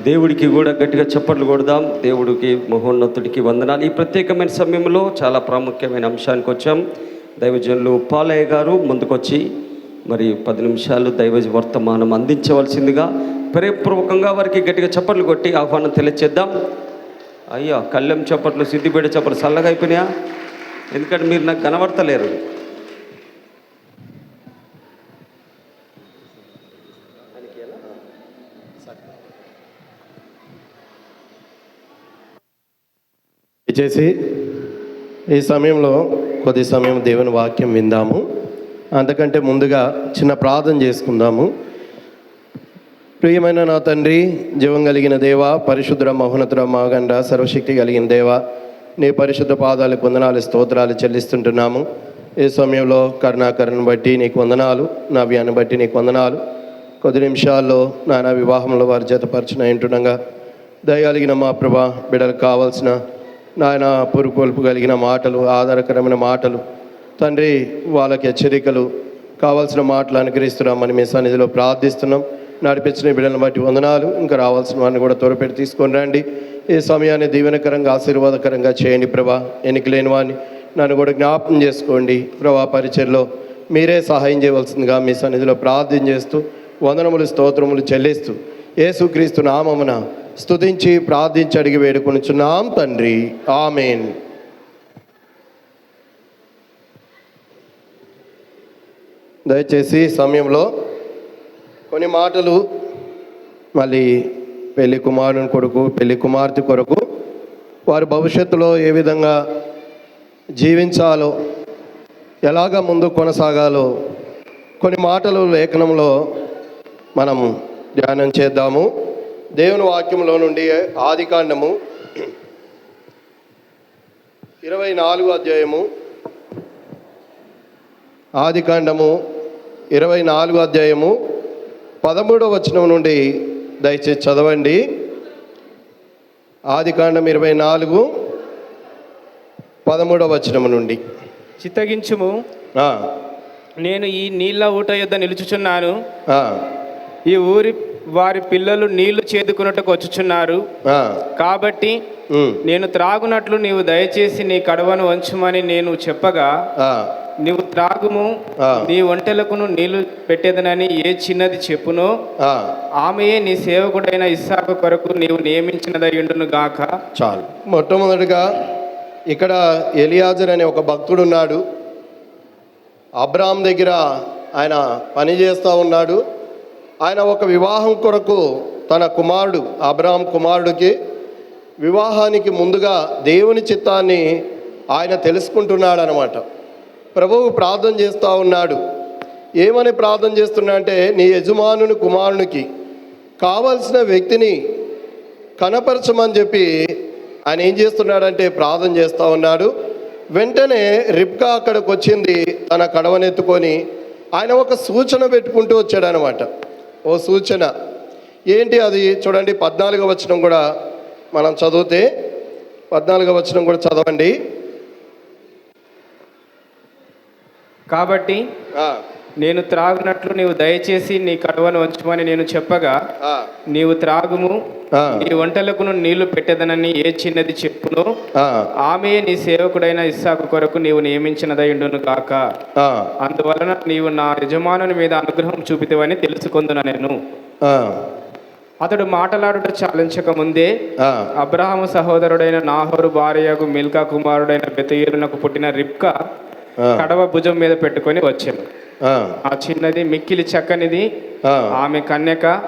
దేవుడికి కూడా గట్టిగా చప్పట్లు కొడదాం. దేవుడికి మహోన్నతుడికి వందనాలు. ఈ ప్రత్యేకమైన సమయంలో చాలా ప్రాముఖ్యమైన అంశానికి వచ్చాం. దైవజనులు పాలయ్య గారు ముందుకొచ్చి మరి 10 నిమిషాలు దైవ వర్తమానం అందించవలసిందిగా ప్రేమపూర్వకంగా వారికి గట్టిగా చప్పట్లు కొట్టి ఆహ్వానం తెలియచేద్దాం. అయ్యా, కళ్ళెం చప్పట్లు, సిద్ధిపేట చప్పట్లు చల్లగా అయిపోయినాయా? ఎందుకంటే మీరు నాకు కనబడతలేరు. చేసి ఈ సమయంలో కొద్ది సమయం దేవుని వాక్యం విందాము. అంతకంటే ముందుగా చిన్న ప్రార్థన చేసుకుందాము. ప్రియమైన నా తండ్రి, జీవం కలిగిన దేవ, పరిశుద్ధ మహోన్నతుడ మహాగండ సర్వశక్తి కలిగిన దేవ, నీ పరిశుద్ధ పాదాలకు వందనాలు స్తోత్రాలు చెల్లిస్తుంటున్నాము. ఈ సమయంలో కరుణాకరణను బట్టి నీకు వందనాలు, నా వ్యాన్ని బట్టి నీకు వందనాలు. కొద్ది నిమిషాల్లో నానా వివాహంలో వారి జతపరచిన వింటుండగా దయగలిగిన మా ప్రభా, బిడ్డలకు కావాల్సిన నాయన పురుకొల్పు కలిగిన మాటలు, ఆధారకరమైన మాటలు తండ్రి, వాళ్ళకి హెచ్చరికలు కావాల్సిన మాటలు అనుగ్రహిస్తున్నామని మీ సన్నిధిలో ప్రార్థిస్తున్నాం. నడిపించిన బిడ్డలను బట్టి వందనాలు. ఇంకా రావాల్సిన వారిని కూడా త్వరపెట్టి తీసుకొని రండి. ఈ సమయాన్ని దీవెనకరంగా ఆశీర్వాదకరంగా చేయండి ప్రభా. ఎన్నిక లేని వాడిని నన్ను కూడా జ్ఞాపకం చేసుకోండి ప్రభా. పరిచర్లో మీరే సహాయం చేయవలసిందిగా మీ సన్నిధిలో ప్రార్థన చేస్తూ వందనములు స్తోత్రములు చెల్లిస్తూ యేసుక్రీస్తు నామమున స్తుతించి ప్రార్థించి అడిగి వేడుకొనుచున్నాం తండ్రి, ఆమేన్. దయచేసి సమయంలో కొన్ని మాటలు మళ్ళీ పెళ్లి కుమారుని కొరకు, పెళ్లి కుమార్తె కొరకు వారి భవిష్యత్తులో ఏ విధంగా జీవించాలో, ఎలాగ ముందు కొనసాగాలో కొన్ని మాటలు లేఖనంలో మనం ధ్యానం చేద్దాము. దేవుని వాక్యంలో నుండి ఆదికాండము 24వ అధ్యాయము, ఆదికాండము 24వ అధ్యాయము 13వ వచనం నుండి దయచేసి చదవండి. ఆదికాండం 24 13వ వచనం నుండి. చిత్తగించుము, ఆ, నేను ఈ నీళ్ళ ఊట యొద్ద నిలుచుచున్నాను. ఆ, ఈ ఊరి వారి పిల్లలు నీళ్లు చేదుకున్నట్టుకు వచ్చుచున్నారు. ఆ, కాబట్టి ఉమ్, నేను త్రాగునట్లు నీవు దయచేసి నీ కడవను వంచుమని నేను చెప్పగా, ఆ, నీవు త్రాగుము, ఆ. నీ ఒంటెలకును నీళ్లు పెట్టేదనని ఏ చిన్నది చెప్పునో ఆ. ఆమెయే నీ సేవకుడైన ఇస్సాకు కొరకు నీవు నియమించినదయ్యుండును గాక. చాలు. మొట్టమొదటిగా ఇక్కడ ఎలియాజర్ అనే ఒక భక్తుడు ఉన్నాడు. అబ్రాహాం దగ్గర ఆయన పని చేస్తూ ఉన్నాడు. ఆయన ఒక వివాహం కొరకు తన కుమారుడు అబ్రాహాం కుమారుడికి వివాహానికి ముందుగా దేవుని చిత్తాన్ని ఆయన తెలుసుకుంటున్నాడు అన్నమాట. ప్రభువు ప్రార్థన చేస్తూ ఉన్నాడు. ఏమని ప్రార్థన చేస్తున్నా అంటే, నీ యజమానుని కుమారునికి కావలసిన వ్యక్తిని కనపరచమని చెప్పి ఆయన ఏం చేస్తున్నాడంటే ప్రార్థన చేస్తూ ఉన్నాడు. వెంటనే రిబ్కా అక్కడికి వచ్చింది తన కడవనెత్తుకొని. ఆయన ఒక సూచన పెట్టుకుంటూ వచ్చాడనమాట. ఓ సూచన ఏంటి అది చూడండి. 14వ వచనం కూడా మనం చదివితే, 14వ వచనం కూడా చదవండి. కాబట్టి ఆ, నేను త్రాగునట్లు నీవు దయచేసి నీ కడవను వంచుమని నేను చెప్పగా, ఆ, నీవు త్రాగుము, ఆ, నీ ఒంటెలకును నీళ్లు పెట్టేదనని ఏ చిన్నది చెప్పునో ఆ, ఆమె నీ సేవకుడైన ఇస్సాకు కొరకు నీవు నియమించినదయ్యుండును గాక. ఆ, అందువలన నీవు నా యజమానుని మీద అనుగ్రహం చూపితవని తెలుసుకొందున నేను. ఆ, అతడు మాటలాడుట చాలించక ముందే ఆ, అబ్రహాము సహోదరుడైన నాహోరు భార్యకు మిల్కా కుమారుడైన బెతయేలునకు పుట్టిన రిబ్కా ఆ. కడవ భుజం మీద పెట్టుకొని వచ్చాను. ఆ, ఆ చిన్నది మిక్కిలి చక్కనిది, ఆ, ఆమె కన్యక,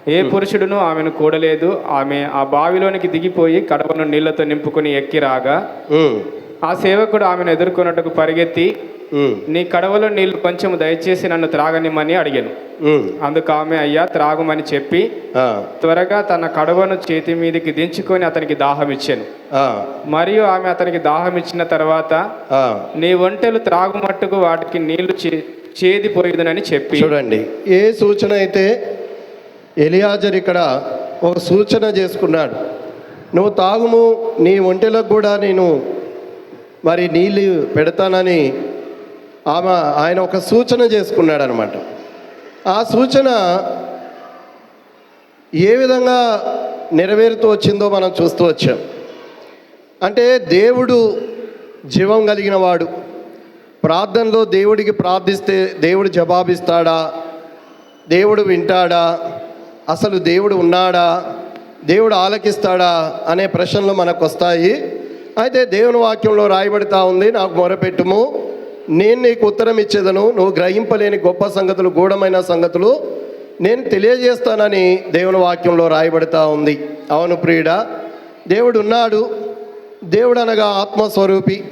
ఏ పురుషుడును ఆమెను కూడలేదు. ఆమె ఆ బావిలోనికి దిగిపోయి కడవను నీళ్లతో నింపుకొని ఎక్కి రాగా, ఉమ్, ఆ సేవకుడు ఆమెను ఎదుర్కొన్నట్టుకు పరిగెత్తి, ఉమ్, నీ కడవలో నీళ్లు కొంచెం దయచేసి నన్ను త్రాగనిమ్మని అడిగాను. ఉమ్, అందుకు ఆమె, అయ్యా త్రాగుమని చెప్పి ఆ, త్వరగా తన కడవను చేతి మీదకి దించుకొని అతనికి దాహం ఇచ్చాను. ఆ, మరియు ఆమె అతనికి దాహం ఇచ్చిన తర్వాత, ఆ. నీ ఒంటెలు త్రాగుమట్టుకు వాటికి నీళ్లు చేదిపోయేదనని చెప్పి. చూడండి, ఏ సూచన అయితే ఎలియాజర్ ఇక్కడ ఒక సూచన చేసుకున్నాడు. నువ్వు తాగుము, నీ ఒంటెలకు కూడా నేను మరి నీళ్ళు పెడతానని ఆయన ఒక సూచన చేసుకున్నాడు అనమాట. ఆ సూచన ఏ విధంగా నెరవేరుతూ వచ్చిందో మనం చూస్తూ వచ్చాం. అంటే దేవుడు జీవం కలిగిన వాడు. ప్రార్థనలో దేవుడికి ప్రార్థిస్తే దేవుడు జవాబిస్తాడా? దేవుడు వింటాడా? అసలు దేవుడు ఉన్నాడా? దేవుడు ఆలకిస్తాడా అనే ప్రశ్నలు మనకు వస్తాయి. అయితే దేవుని వాక్యంలో రాయబడతా ఉంది, నాకు మొరపెట్టుము, నేను నీకు ఉత్తరం ఇచ్చేదను, నువ్వు గ్రహింపలేని గొప్ప సంగతులు, గూఢమైన సంగతులు నేను తెలియజేస్తానని దేవుని వాక్యంలో రాయబడతా ఉంది. అవును ప్రియుడా, దేవుడు ఉన్నాడు. దేవుడు అనగా ఆత్మస్వరూపి,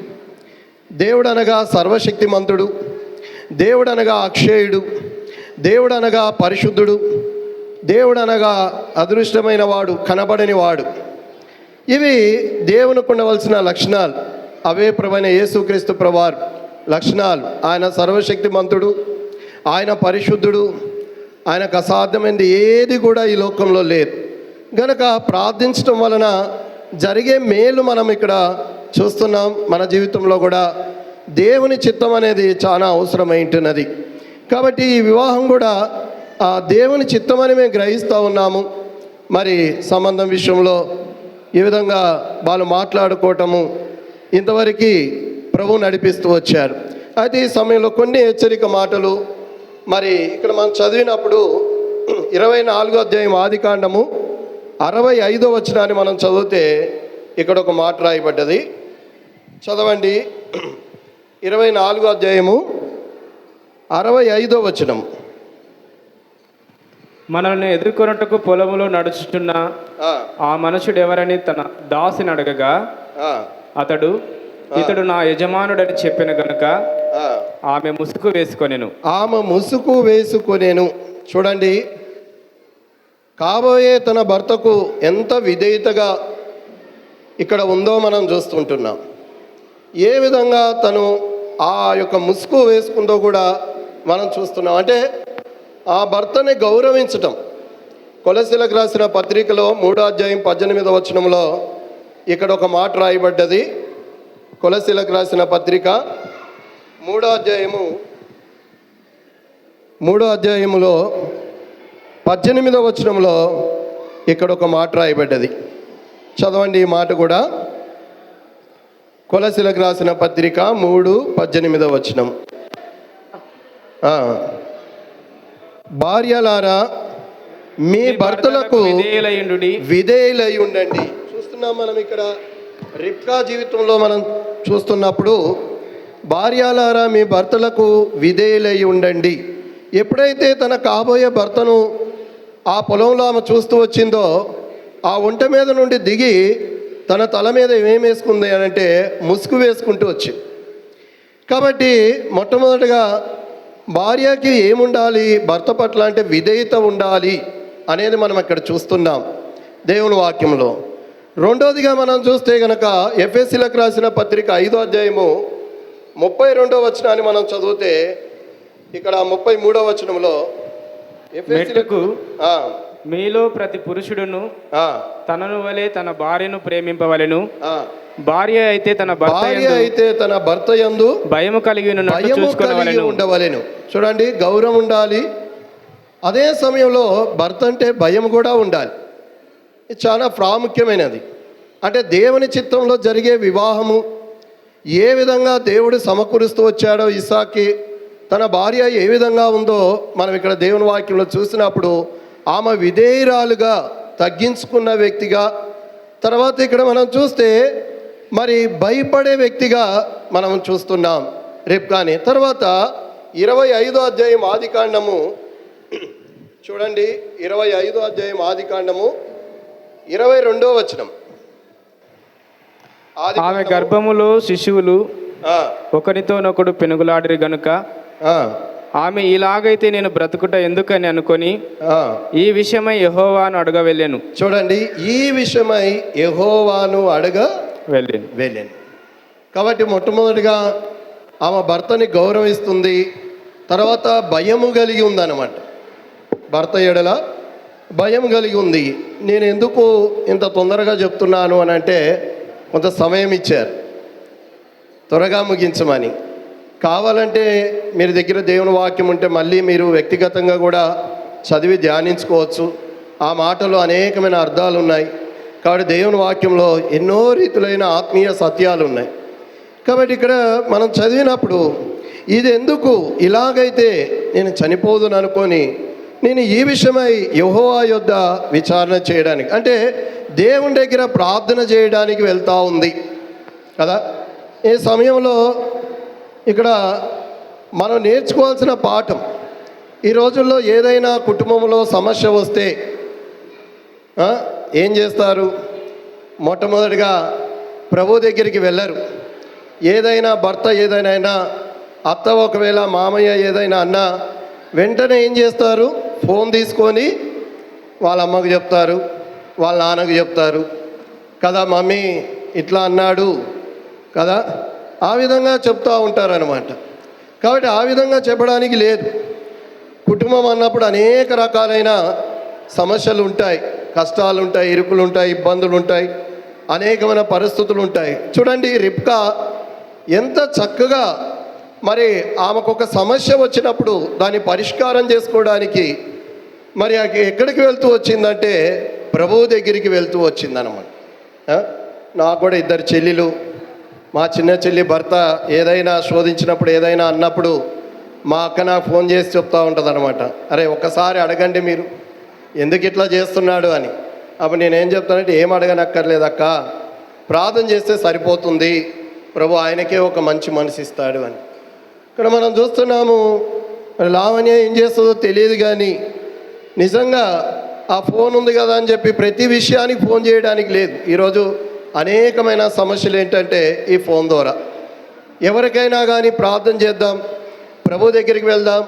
దేవుడు అనగా సర్వశక్తిమంతుడు, దేవుడు అనగా అక్షయుడు, దేవుడు అనగా పరిశుద్ధుడు, దేవుడు అనగా అదృష్టమైన వాడు, కనబడని వాడు. ఇవి దేవునికి ఉండవలసిన లక్షణాలు. అవే ప్రభువైన యేసుక్రీస్తు ప్రభువారి లక్షణాలు. ఆయన సర్వశక్తిమంతుడు, ఆయన పరిశుద్ధుడు, ఆయనకు అసాధ్యమైనది ఏది కూడా ఈ లోకంలో లేదు. గనక ప్రార్థించడం వలన జరిగే మేలు మనం ఇక్కడ చూస్తున్నాం. మన జీవితంలో కూడా దేవుని చిత్తం అనేది చాలా అవసరమైంటున్నది. కాబట్టి ఈ వివాహం కూడా ఆ దేవుని చిత్తం అని మేము గ్రహిస్తూ ఉన్నాము. మరి సంబంధం విషయంలో ఈ విధంగా వాళ్ళు మాట్లాడుకోవటము ఇంతవరకు ప్రభు నడిపిస్తూ వచ్చారు. అయితే ఈ సమయంలో కొన్ని హెచ్చరిక మాటలు మరి ఇక్కడ మనం చదివినప్పుడు 24వ అధ్యాయం ఆదికాండము 65వ వచనాన్ని మనం చదివితే ఇక్కడ ఒక మాట రాయబడ్డది. చదవండి. 24వ అధ్యాయము 65వ వచనం. మనల్ని ఎదుర్కొన్నట్టుకు పొలములో నడుచుతున్న ఆ మనుషుడు ఎవరని తన దాసిని అడగగా, అతడు, ఇతడు నా యజమానుడని చెప్పిన గనుక ఆ, ఆమె ముసుగు వేసుకొనెను. ఆమె ముసుగు వేసుకొనేను. చూడండి, కాబోయే తన భర్తకు ఎంత విధేయతగా ఇక్కడ ఉందో మనం చూస్తుంటున్నాం. ఏ విధంగా తను ఆ యొక్క ముసుగు వేసుకుందో కూడా మనం చూస్తున్నాం. అంటే ఆ భర్తని గౌరవించటం. కొలసీలకు రాసిన పత్రికలో 3వ అధ్యాయం 18వ వచనంలో ఇక్కడ ఒక మాట రాయబడ్డది. కొలసీలకు రాసిన పత్రిక 3వ అధ్యాయములో 18వ వచనంలో ఇక్కడ ఒక మాట రాయబడ్డది. చదవండి ఈ మాట కూడా. కొలసీలకు రాసిన పత్రిక 3:18 వచనం. భార్యలారా మీ భర్తలకు విధేయులయుండుడి. విధేయులై ఉండండి. చూస్తున్నాం మనం ఇక్కడ రిబ్కా జీవితంలో మనం చూస్తున్నప్పుడు, భార్యలారా మీ భర్తలకు విధేయులై ఉండండి. ఎప్పుడైతే తన కాబోయే భర్తను ఆ పొలంలో ఆమె చూస్తూ వచ్చిందో, ఆ ఒంట మీద నుండి దిగి తన తల మీద ఏం వేసుకుంది అని అంటే ముసుగు వేసుకుంటూ వచ్చింది. కాబట్టి మొట్టమొదటిగా భార్యకి ఏముండాలి, భర్త పట్ల అంటే విధేయత ఉండాలి అనేది మనం ఇక్కడ చూస్తున్నాం దేవుని వాక్యంలో. రెండోదిగా మనం చూస్తే కనుక ఎఫెసీలకు రాసిన పత్రిక 5వ అధ్యాయము 32వ వచనాన్ని మనం చదివితే, ఇక్కడ 33వ వచనంలో మెట్టుకు మీలో ప్రతి పురుషుడును తనను వలె తన భార్యను ప్రేమింపవలెను. భార్య అయితే తన భర్త యందు భయము కలిగి ఉండవలెను. చూడండి, గౌరవం ఉండాలి. అదే సమయంలో భర్త అంటే భయం కూడా ఉండాలి. ఇది చాలా ప్రాముఖ్యమైనది. అంటే దేవుని చిత్తంలో జరిగే వివాహము ఏ విధంగా దేవుడు సమకూరుస్తూ వచ్చాడో ఇస్సాకి, తన భార్య ఏ విధంగా ఉందో మనం ఇక్కడ దేవుని వాక్యంలో చూసినప్పుడు, ఆమె విధేయురాలుగా తగ్గించుకున్న వ్యక్తిగా, తర్వాత ఇక్కడ మనం చూస్తే మరి భయపడే వ్యక్తిగా మనం చూస్తున్నాం రిబ్కాని. తర్వాత 25వ అధ్యాయం ఆదికాండము చూడండి, 25వ అధ్యాయం ఆదికాండము 22వ వచనం. ఆమె గర్భములో శిశువులు ఒకరితోనొకడు పెనుగులాడిరి గనుక ఆమె ఇలాగైతే నేను బ్రతుకుట ఎందుకని అనుకొని ఈ విషయమై యెహోవాను అడగ వెళ్ళాను. చూడండి, ఈ విషయమై యెహోవాను అడగ వెళ్ళాను. కాబట్టి మొట్టమొదటిగా ఆమె భర్తని గౌరవిస్తుంది. తర్వాత భయము కలిగి ఉందన్నమాట. భర్త ఎడల భయం కలిగి ఉంది. నేను ఎందుకు ఇంత తొందరగా చెప్తున్నాను అని అంటే, కొంత సమయం ఇచ్చారు త్వరగా ముగించమని. కావాలంటే మీరు దగ్గర దేవుని వాక్యం ఉంటే మళ్ళీ మీరు వ్యక్తిగతంగా కూడా చదివి ధ్యానించుకోవచ్చు. ఆ మాటలో అనేకమైన అర్థాలు ఉన్నాయి. కాబట్టి దేవుని వాక్యంలో ఎన్నో రీతులైన ఆత్మీయ సత్యాలు ఉన్నాయి. కాబట్టి ఇక్కడ మనం చదివినప్పుడు ఇది ఎందుకు ఇలాగైతే నేను చనిపోదును అనుకొని నేను ఈ విషయమై యెహోవా యొద్ద విచారణ చేయడానికి, అంటే దేవుని దగ్గర ప్రార్థన చేయడానికి వెళ్తూ ఉంది కదా. ఈ సమయంలో ఇక్కడ మనం నేర్చుకోవాల్సిన పాఠం, ఈ రోజుల్లో ఏదైనా కుటుంబంలో సమస్య వస్తే ఏం చేస్తారు? మొట్టమొదటిగా ప్రభు దగ్గరికి వెళ్ళరు. ఏదైనా భర్త ఏదైనా, అత్త ఒకవేళ మామయ్య ఏదైనా అన్నా వెంటనే ఏం చేస్తారు? ఫోన్ తీసుకొని వాళ్ళ అమ్మకు చెప్తారు, వాళ్ళ నాన్నకు చెప్తారు కదా, మమ్మీ ఇట్లా అన్నాడు కదా, ఆ విధంగా చెప్తూ ఉంటారనమాట. కాబట్టి ఆ విధంగా చెప్పడానికి లేదు. కుటుంబం అన్నప్పుడు అనేక రకాలైన సమస్యలు ఉంటాయి, కష్టాలు ఉంటాయి, ఇరుకులు ఉంటాయి, ఇబ్బందులు ఉంటాయి, అనేకమైన పరిస్థితులు ఉంటాయి. చూడండి, రిబ్కా ఎంత చక్కగా మరి ఆమెకు ఒక సమస్య వచ్చినప్పుడు దాన్ని పరిష్కారం చేసుకోవడానికి మరి ఎక్కడికి వెళ్తూ వచ్చిందంటే ప్రభువు దగ్గరికి వెళ్తూ వచ్చిందనమాట. నాకు కూడా 2 చెల్లెలు. మా చిన్న చెల్లి భర్త ఏదైనా శోధించినప్పుడు ఏదైనా అన్నప్పుడు మా అక్క నాకు ఫోన్ చేసి చెప్తూ ఉంటుంది అనమాట, అరే ఒక్కసారి అడగండి మీరు ఎందుకు ఇట్లా చేస్తున్నాడు అని. అప్పుడు నేనేం చెప్తానంటే, ఏం అడగనక్కర్లేదు అక్క, ప్రార్థన చేస్తే సరిపోతుంది, ప్రభు ఆయనకే ఒక మంచి మనసు ఇస్తాడు అని. ఇక్కడ మనం చూస్తున్నాము, లావణ్య ఏం చేస్తుందో తెలియదు కానీ నిజంగా ఆ ఫోన్ ఉంది కదా అని చెప్పి ప్రతి విషయానికి ఫోన్ చేయడానికి లేదు. ఈరోజు అనేకమైన సమస్యలు ఏంటంటే ఈ ఫోన్ ద్వారా ఎవరికైనా కానీ ప్రార్థన చేద్దాం, ప్రభు దగ్గరికి వెళ్దాం,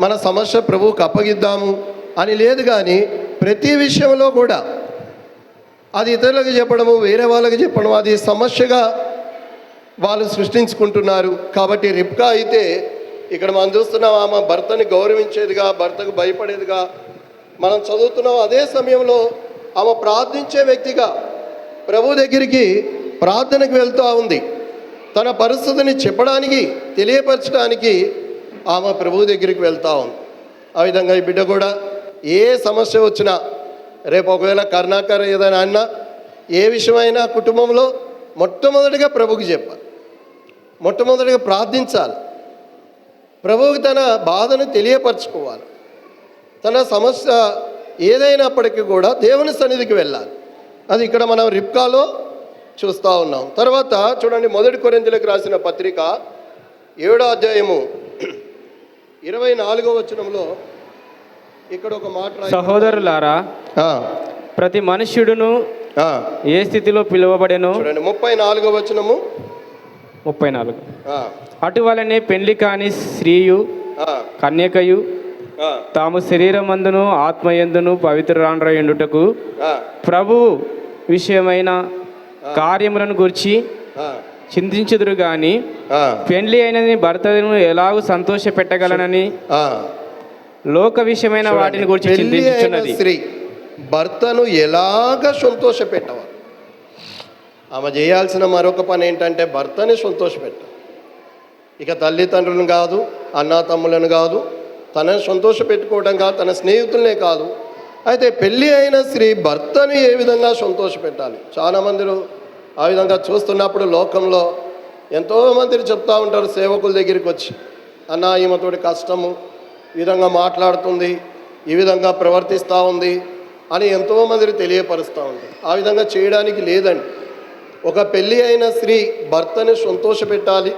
మన సమస్య ప్రభువుకి అప్పగిద్దాము అని లేదు. కానీ ప్రతి విషయంలో కూడా అది ఇతరులకు చెప్పడము, వేరే వాళ్ళకి చెప్పడము, అది సమస్యగా వాళ్ళు సృష్టించుకుంటున్నారు. కాబట్టి రిబ్కా అయితే ఇక్కడ మనం చూస్తున్నాం, ఆమె భర్తని గౌరవించేదిగా, భర్తకు భయపడేదిగా మనం చదువుతున్నాం. అదే సమయంలో ఆమె ప్రార్థించే వ్యక్తిగా ప్రభు దగ్గరికి ప్రార్థనకు వెళ్తూ ఉంది. తన పరిస్థితిని చెప్పడానికి, తెలియపరచడానికి ఆమె ప్రభు దగ్గరికి వెళ్తూ ఉంది. ఆ విధంగా ఈ బిడ్డ కూడా ఏ సమస్య వచ్చినా, రేపు ఒకవేళ కరుణాకర్ ఏదైనా అన్నా, ఏ విషయమైనా కుటుంబంలో మొట్టమొదటిగా ప్రభుకి చెప్పాలి, మొట్టమొదటిగా ప్రార్థించాలి, ప్రభువుకి తన బాధను తెలియపరచుకోవాలి. తన సమస్య ఏదైనప్పటికీ కూడా దేవుని సన్నిధికి వెళ్ళాలి. అది ఇక్కడ మనం రిబ్కాలో చూస్తూ ఉన్నాం. తర్వాత చూడండి, 1 కొరింథీయులకు రాసిన పత్రిక 7వ అధ్యాయము 24వ వచనంలో ఇక్కడ ఒక మాట సహోదరులారా, ప్రతి మనుష్యుడును ఏ స్థితిలో పిలువబడెను. చూడండి 34వ వచనము 34. అటువలనే పెండ్లి కాని స్త్రీయు కన్యకయు తాము శరీరమందును ఆత్మయందును పవిత్రురాండ్రయుండుటకు ప్రభు విషయమైన కార్యములను గురించి చింతించుదురు గాని పెండ్లి అయినది భర్తను ఎలాగూ సంతోష పెట్టగలనని లోక విషయమైన వాటిని గురించి చింతించుచున్నది. స్త్రీ భర్తను ఎలాగ సంతోష పెట్టవాలి. ఆమె చేయాల్సిన మరొక పని ఏంటంటే భర్తని సంతోష పెట్టాలి. ఇక తల్లిదండ్రులను కాదు, అన్నా తమ్ములను కాదు, తనని సంతోష పెట్టుకోవడం కాదు, తన స్నేహితులనే కాదు. అయితే పెళ్ళి అయిన స్త్రీ భర్తను ఏ విధంగా సంతోష పెట్టాలి. చాలామందిలో ఆ విధంగా చూస్తున్నప్పుడు లోకంలో ఎంతోమంది చెప్తూ ఉంటారు, సేవకుల దగ్గరికి వచ్చి, అన్న ఈమెతోటి కష్టము, ఈ విధంగా మాట్లాడుతుంది, ఈ విధంగా ప్రవర్తిస్తూ ఉంది అని ఎంతోమంది తెలియపరుస్తూ ఉంటారు. ఆ విధంగా చేయడానికి లేదండి. ఒక పెళ్ళి అయిన స్త్రీ భర్తని సంతోష పెట్టాలి,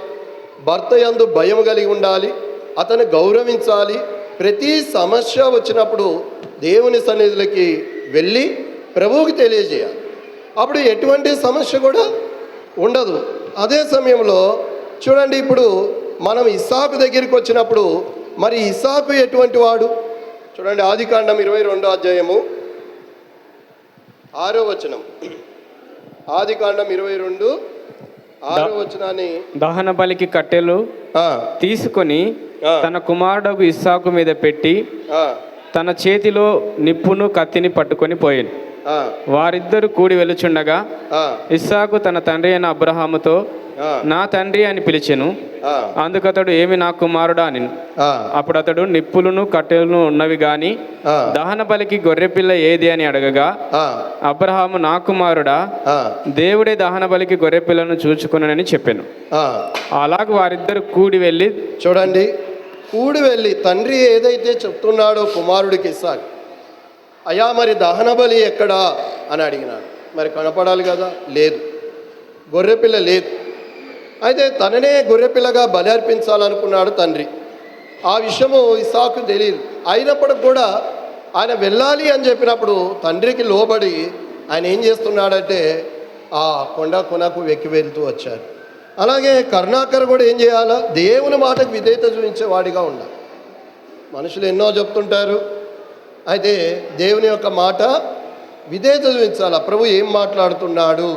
భర్త యందు భయం కలిగి ఉండాలి, అతను గౌరవించాలి. ప్రతి సమస్య వచ్చినప్పుడు దేవుని సన్నిధిలోకి వెళ్ళి ప్రభువుకి తెలియజేయాలి. అప్పుడు ఎటువంటి సమస్య కూడా ఉండదు. అదే సమయంలో చూడండి, ఇప్పుడు మనం ఇస్సాకు దగ్గరికి వచ్చినప్పుడు మరి ఇస్సాకు ఎటువంటి వాడు చూడండి. ఆదికాండం 22వ అధ్యాయము 6వ వచనం. ఆదికాండం 22:6 వచనాన్ని, దహన బలికి కట్టెలు తీసుకొని తన కుమారుడు ఇస్సాకు మీద పెట్టి తన చేతిలో నిప్పును కత్తిని పట్టుకొని పోయాను. వారిద్దరు కూడి వెలుచుండగా ఇస్సాకు తన తండ్రి అయిన అబ్రహాముతో నా తండ్రి అని పిలిచెను. అందుకతడు ఏమి నా కుమారుడా అని. అప్పుడు అతడు నిప్పులను కట్టెలను ఉన్నవి గాని దహన బలికి గొర్రెపిల్ల ఏది అని అడగగా అబ్రహాము నా కుమారుడా, దేవుడే దహన బలికి గొర్రెపిల్లను చూచుకునని చెప్పాను. అలాగ వారిద్దరు కూడి వెళ్ళి చూడండి, కూడి వెళ్ళి తండ్రి ఏదైతే చెప్తున్నాడో కుమారుడికి ఇస్సాకు, అయ్యా మరి దహన బలి ఎక్కడా అని అడిగినాడు. మరి కనపడాలి కదా, లేదు, గొర్రెపిల్ల లేదు. అయితే తననే గొర్రెపిల్లగా బలి అర్పించాలనుకున్నాడు తండ్రి. ఆ విషయము ఇస్సాకు తెలియదు. అయినప్పటికి కూడా ఆయన వెళ్ళాలి అని చెప్పినప్పుడు తండ్రికి లోబడి ఆయన ఏం చేస్తున్నాడంటే ఆ కొండ కొనకు వెక్కి వెళ్తూ వచ్చారు. అలాగే కరుణాకర్ కూడా ఏం చేయాలా, దేవుని మాటకు విధేయత చూపించేవాడిగా ఉండాలి. మనుషులు ఎన్నో చెప్తుంటారు, అయితే దేవుని యొక్క మాట విధేయత చూపించాలి. ప్రభు ఏం మాట్లాడుతున్నాడు,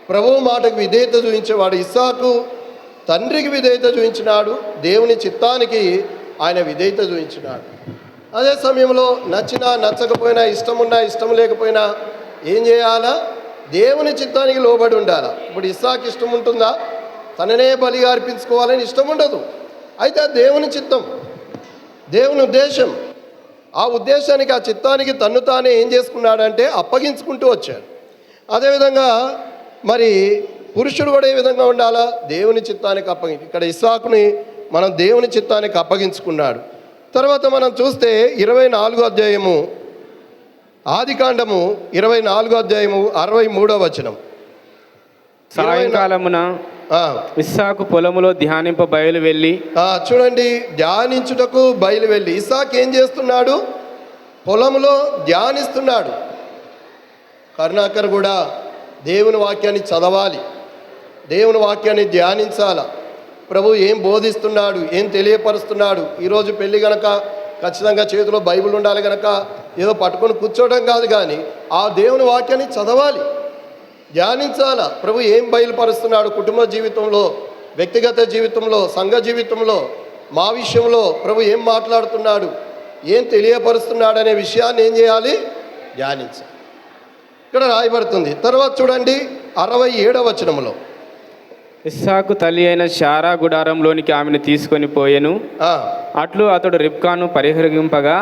ప్రభువు మాటకు విధేయత చూపించేవాడు. ఇస్సాకు తండ్రికి విధేయత చూపించినాడు, దేవుని చిత్తానికి ఆయన విధేయత చూపించినాడు. అదే సమయంలో నచ్చినా నచ్చకపోయినా, ఇష్టమున్నా ఇష్టం లేకపోయినా ఏం చేయాలా, దేవుని చిత్తానికి లోబడి ఉండాలా. ఇప్పుడు ఇస్సాకు ఇష్టం ఉంటుందా, తననే బలిగా అర్పించుకోవాలని ఇష్టం ఉండదు. అయితే దేవుని చిత్తం, దేవుని ఉద్దేశం, ఆ ఉద్దేశానికి, ఆ చిత్తానికి తన్ను తానే ఏం చేసుకున్నాడంటే అప్పగించుకుంటూ వచ్చాడు. అదేవిధంగా మరి పురుషుడు కూడా ఏ విధంగా ఉండాలా, దేవుని చిత్తానికి ఇక్కడ ఇస్సాకుని మనం దేవుని చిత్తానికి అప్పగించుకున్నాడు. తర్వాత మనం చూస్తే 24వ అధ్యాయము, ఆదికాండము 24వ అధ్యాయము 63వ వచనం. సాయంకాలమున ఇస్సాకు పొలములో ధ్యానింప బయలు వెళ్ళి, చూడండి, ధ్యానించుటకు బయలు వెళ్ళి ఇస్సాకు ఏం చేస్తున్నాడు, పొలంలో ధ్యానిస్తున్నాడు. కరుణాకర్ కూడా దేవుని వాక్యాన్ని చదవాలి, దేవుని వాక్యాన్ని ధ్యానించాల. ప్రభు ఏం బోధిస్తున్నాడు, ఏం తెలియపరుస్తున్నాడు. ఈరోజు పెళ్ళి గనక ఖచ్చితంగా చేతిలో బైబిల్ ఉండాలి గనక ఏదో పట్టుకొని కూర్చోవడం కాదు, కానీ ఆ దేవుని వాక్యాన్ని చదవాలి, ధ్యానించాల. ప్రభు ఏం బయలుపరుస్తున్నాడు కుటుంబ జీవితంలో, వ్యక్తిగత జీవితంలో, సంఘ జీవితంలో, మా విషయంలో ప్రభు ఏం మాట్లాడుతున్నాడు, ఏం తెలియపరుస్తున్నాడు అనే విషయాన్ని ఏం చేయాలి, ధ్యానించాలి. ఇక్కడ రాయబడుతుంది. తర్వాత చూడండి 67వ వచనంలో, ఇస్సాకు తల్లి అయిన శారా గుడారంలోనికి ఆమెను తీసుకొని పోయెను. అట్లు అతడు రిబ్కాను పరిహరింపగా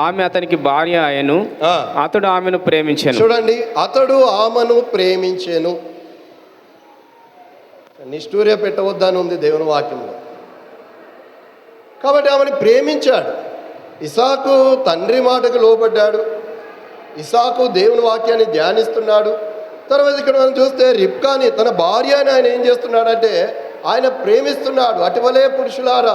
ఆమె అతనికి భార్య ఆయను. అతడు ఆమెను ప్రేమించెను. చూడండి, అతడు ఆమెను ప్రేమించెను. నిష్ఠూర్య పెట్టవద్దని ఉంది దేవుని వాక్యంలో. కాబట్టి ఆమెను ప్రేమించాడు. ఇసాకు తండ్రి మాటకు లోబడ్డాడు. ఇసాకు దేవుని వాక్యాన్ని ధ్యానిస్తున్నాడు. తర్వాత ఇక్కడ మనం చూస్తే రిబ్కాని తన భార్య అని ఆయన ఏం చేస్తున్నాడంటే ఆయన ప్రేమిస్తున్నాడు. అటువలే పురుషులారా,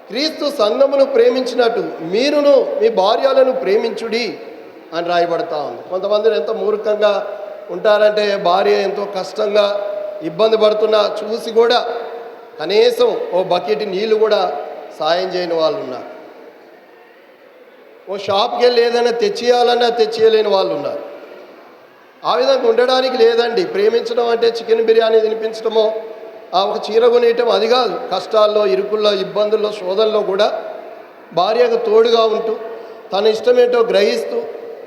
క్రీస్తు సంఘమును ప్రేమించినట్టు మీరును మీ భార్యలను ప్రేమించుడి అని రాయబడతా ఉంది. కొంతమంది ఎంత మూర్ఖంగా ఉంటారంటే భార్య ఎంతో కష్టంగా ఇబ్బంది పడుతున్నా చూసి కూడా కనీసం ఓ బకెట్ నీళ్ళు కూడా సాయం చేయని వాళ్ళు ఉన్నారు. ఓ షాప్కి వెళ్ళి ఏదైనా తెచ్చేయాలన్నా తెచ్చేయలేని వాళ్ళు ఉన్నారు. ఆ విధంగా ఉండడానికి లేదండి. ప్రేమించడం అంటే చికెన్ బిర్యానీ తినిపించడమో ఒక చీర కొనేయటం అది కాదు. కష్టాల్లో, ఇరుకుల్లో, ఇబ్బందుల్లో, శోధనలో కూడా భార్యకు తోడుగా ఉంటూ తన ఇష్టమేంటో గ్రహిస్తూ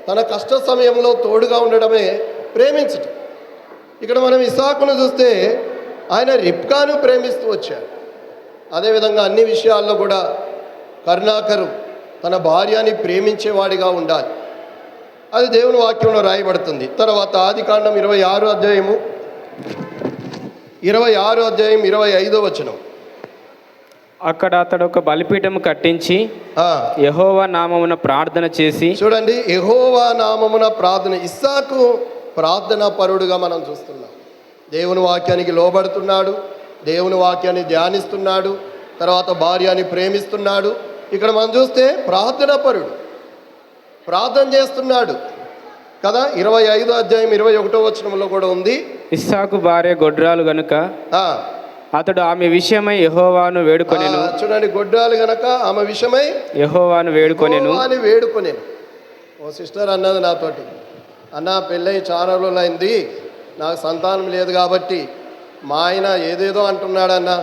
తన కష్ట సమయంలో తోడుగా ఉండడమే ప్రేమించటం. ఇక్కడ మనం ఇసాకును చూస్తే ఆయన రిబ్కాను ప్రేమిస్తూ వచ్చాడు. అదేవిధంగా అన్ని విషయాల్లో కూడా కరుణాకరు తన భార్యని ప్రేమించేవాడిగా ఉండాలి. అది దేవుని వాక్యంలో రాయబడుతుంది. తర్వాత ఆదికాండం 26వ అధ్యాయం 25వ వచనం. అక్కడ అతడు ఒక బలిపీఠము కట్టించి యెహోవా నామమున ప్రార్థన చేసి, చూడండి, యెహోవా నామమున ప్రార్థన. ఇస్సాకు ప్రార్థనా పరుడుగా మనం చూస్తున్నాం. దేవుని వాక్యానికి లోబడుతున్నాడు, దేవుని వాక్యాన్ని ధ్యానిస్తున్నాడు, తర్వాత భార్యని ప్రేమిస్తున్నాడు. ఇక్కడ మనం చూస్తే ప్రార్థనా పరుడు, ప్రార్థన చేస్తున్నాడు కదా. 25వ అధ్యాయం 21వ వచనంలో కూడా ఉంది, ఇస్సాకు భార్య గొడ్రాలు గనుక అతడు ఆమె విషయమై యెహోవాను వేడుకొనెను. చూడండి, గొడ్రాలు గనక ఆమె విషయమై యెహోవాను వేడుకొనెను. ఓ సిస్టర్ అన్నది నాతోటి, అన్న పెళ్ళై చాలా రోజులైంది, నాకు సంతానం లేదు కాబట్టి మా ఆయన ఏదేదో అంటున్నాడన్నా,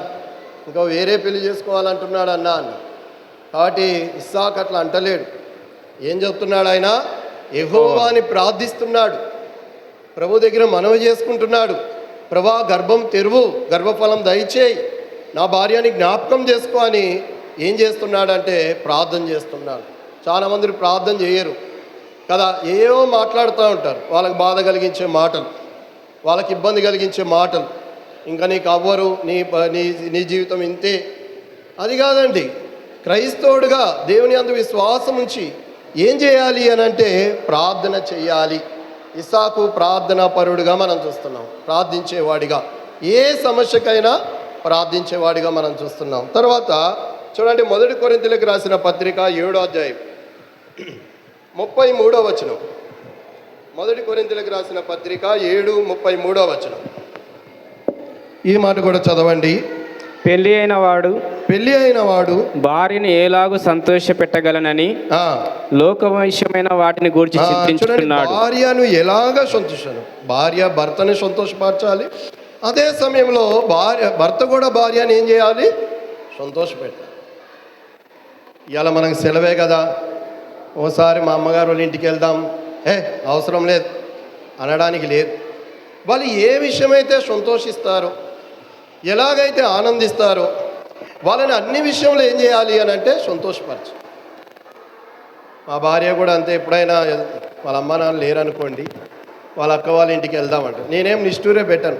ఇంకా వేరే పెళ్లి చేసుకోవాలంటున్నాడన్నా అన్న. కాబట్టి ఇస్సాకు అట్లా అంటలేడు. ఏం చెప్తున్నాడు ఆయన? యెహోవాని ప్రార్థిస్తున్నాడు, ప్రభు దగ్గర మనవి చేసుకుంటున్నాడు. ప్రభా, గర్భం తెరువు, గర్భఫలం దయచేయి, నా భార్యని జ్ఞాపకం చేసుకో అని ఏం చేస్తున్నాడంటే ప్రార్థన చేస్తున్నాడు. చాలామంది ప్రార్థన చేయరు కదా, ఏవో మాట్లాడుతూ ఉంటారు. వాళ్ళకి బాధ కలిగించే మాటలు, వాళ్ళకి ఇబ్బంది కలిగించే మాటలు, ఇంకా నీకు అవ్వరు, నీ జీవితం ఇంతే. అది కాదండి. క్రైస్తవుడుగా దేవుని అందు విశ్వాసం ఉంచి ఏం చేయాలి అని అంటే ప్రార్థన చేయాలి. ఇస్సాకు ప్రార్థనా పరుడుగా మనం చూస్తున్నాం, ప్రార్థించేవాడిగా, ఏ సమస్యకైనా ప్రార్థించేవాడిగా మనం చూస్తున్నాం. తర్వాత చూడండి, 1 కొరింథీయులకు రాసిన పత్రిక 7వ అధ్యాయం 33వ వచనం. 1 కొరింథీయులకు రాసిన పత్రిక 7:33వ వచనం. ఈ మాట కూడా చదవండి. పెళ్లి అయిన వాడు భార్యని ఎలాగూ సంతోష పెట్టగలనని లోకవశ్యమైన వాటిని గూర్చి చింతించుకున్నాడు. భార్యను ఎలాగా భార్య భర్తని సంతోషపరచాలి, అదే సమయంలో భర్త కూడా భార్యని ఏం చేయాలి? సంతోషపెట్టాలి. ఇవాళ మనకు సెలవే కదా, ఓసారి మా అమ్మగారు వాళ్ళ ఇంటికి వెళ్దాం, అవసరం లేదు అనడానికి లేదు. వాళ్ళు ఏ విషయమైతే సంతోషిస్తారో, ఎలాగైతే ఆనందిస్తారో వాళ్ళని అన్ని విషయంలో ఏం చేయాలి అని అంటే సంతోషపరచు. మా భార్య కూడా అంతే. ఎప్పుడైనా వాళ్ళ అమ్మ నాన్న లేరనుకోండి, వాళ్ళ అక్క వాళ్ళ ఇంటికి వెళ్దామంట, నేనేం నిష్ఠూరే పెట్టను,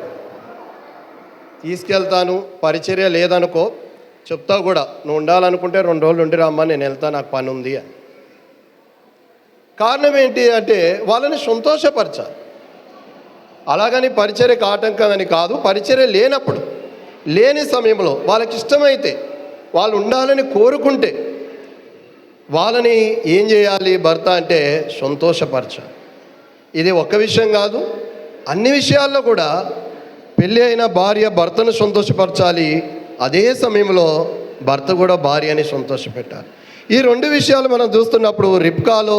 తీసుకెళ్తాను. పరిచర్య లేదనుకో చెప్తా కూడా, నువ్వు ఉండాలనుకుంటే 2 రోజులు ఉండి రామ్మా, నేను వెళ్తాను, నాకు పని ఉంది అని. కారణం ఏంటి అంటే వాళ్ళని సంతోషపరచాలి. అలాగని పరిచర్యకు ఆటంకం అని కాదు. పరిచర్య లేనప్పుడు, లేని సమయంలో వాళ్ళకి ఇష్టమైతే, వాళ్ళు ఉండాలని కోరుకుంటే వాళ్ళని ఏం చేయాలి భర్త అంటే సంతోషపరచాలి. ఇది ఒక్క విషయం కాదు, అన్ని విషయాల్లో కూడా పెళ్ళి అయిన భార్య భర్తను సంతోషపరచాలి, అదే సమయంలో భర్త కూడా భార్యని సంతోషపెట్టాలి. ఈ రెండు విషయాలు మనం చూస్తున్నప్పుడు రిబ్కాలో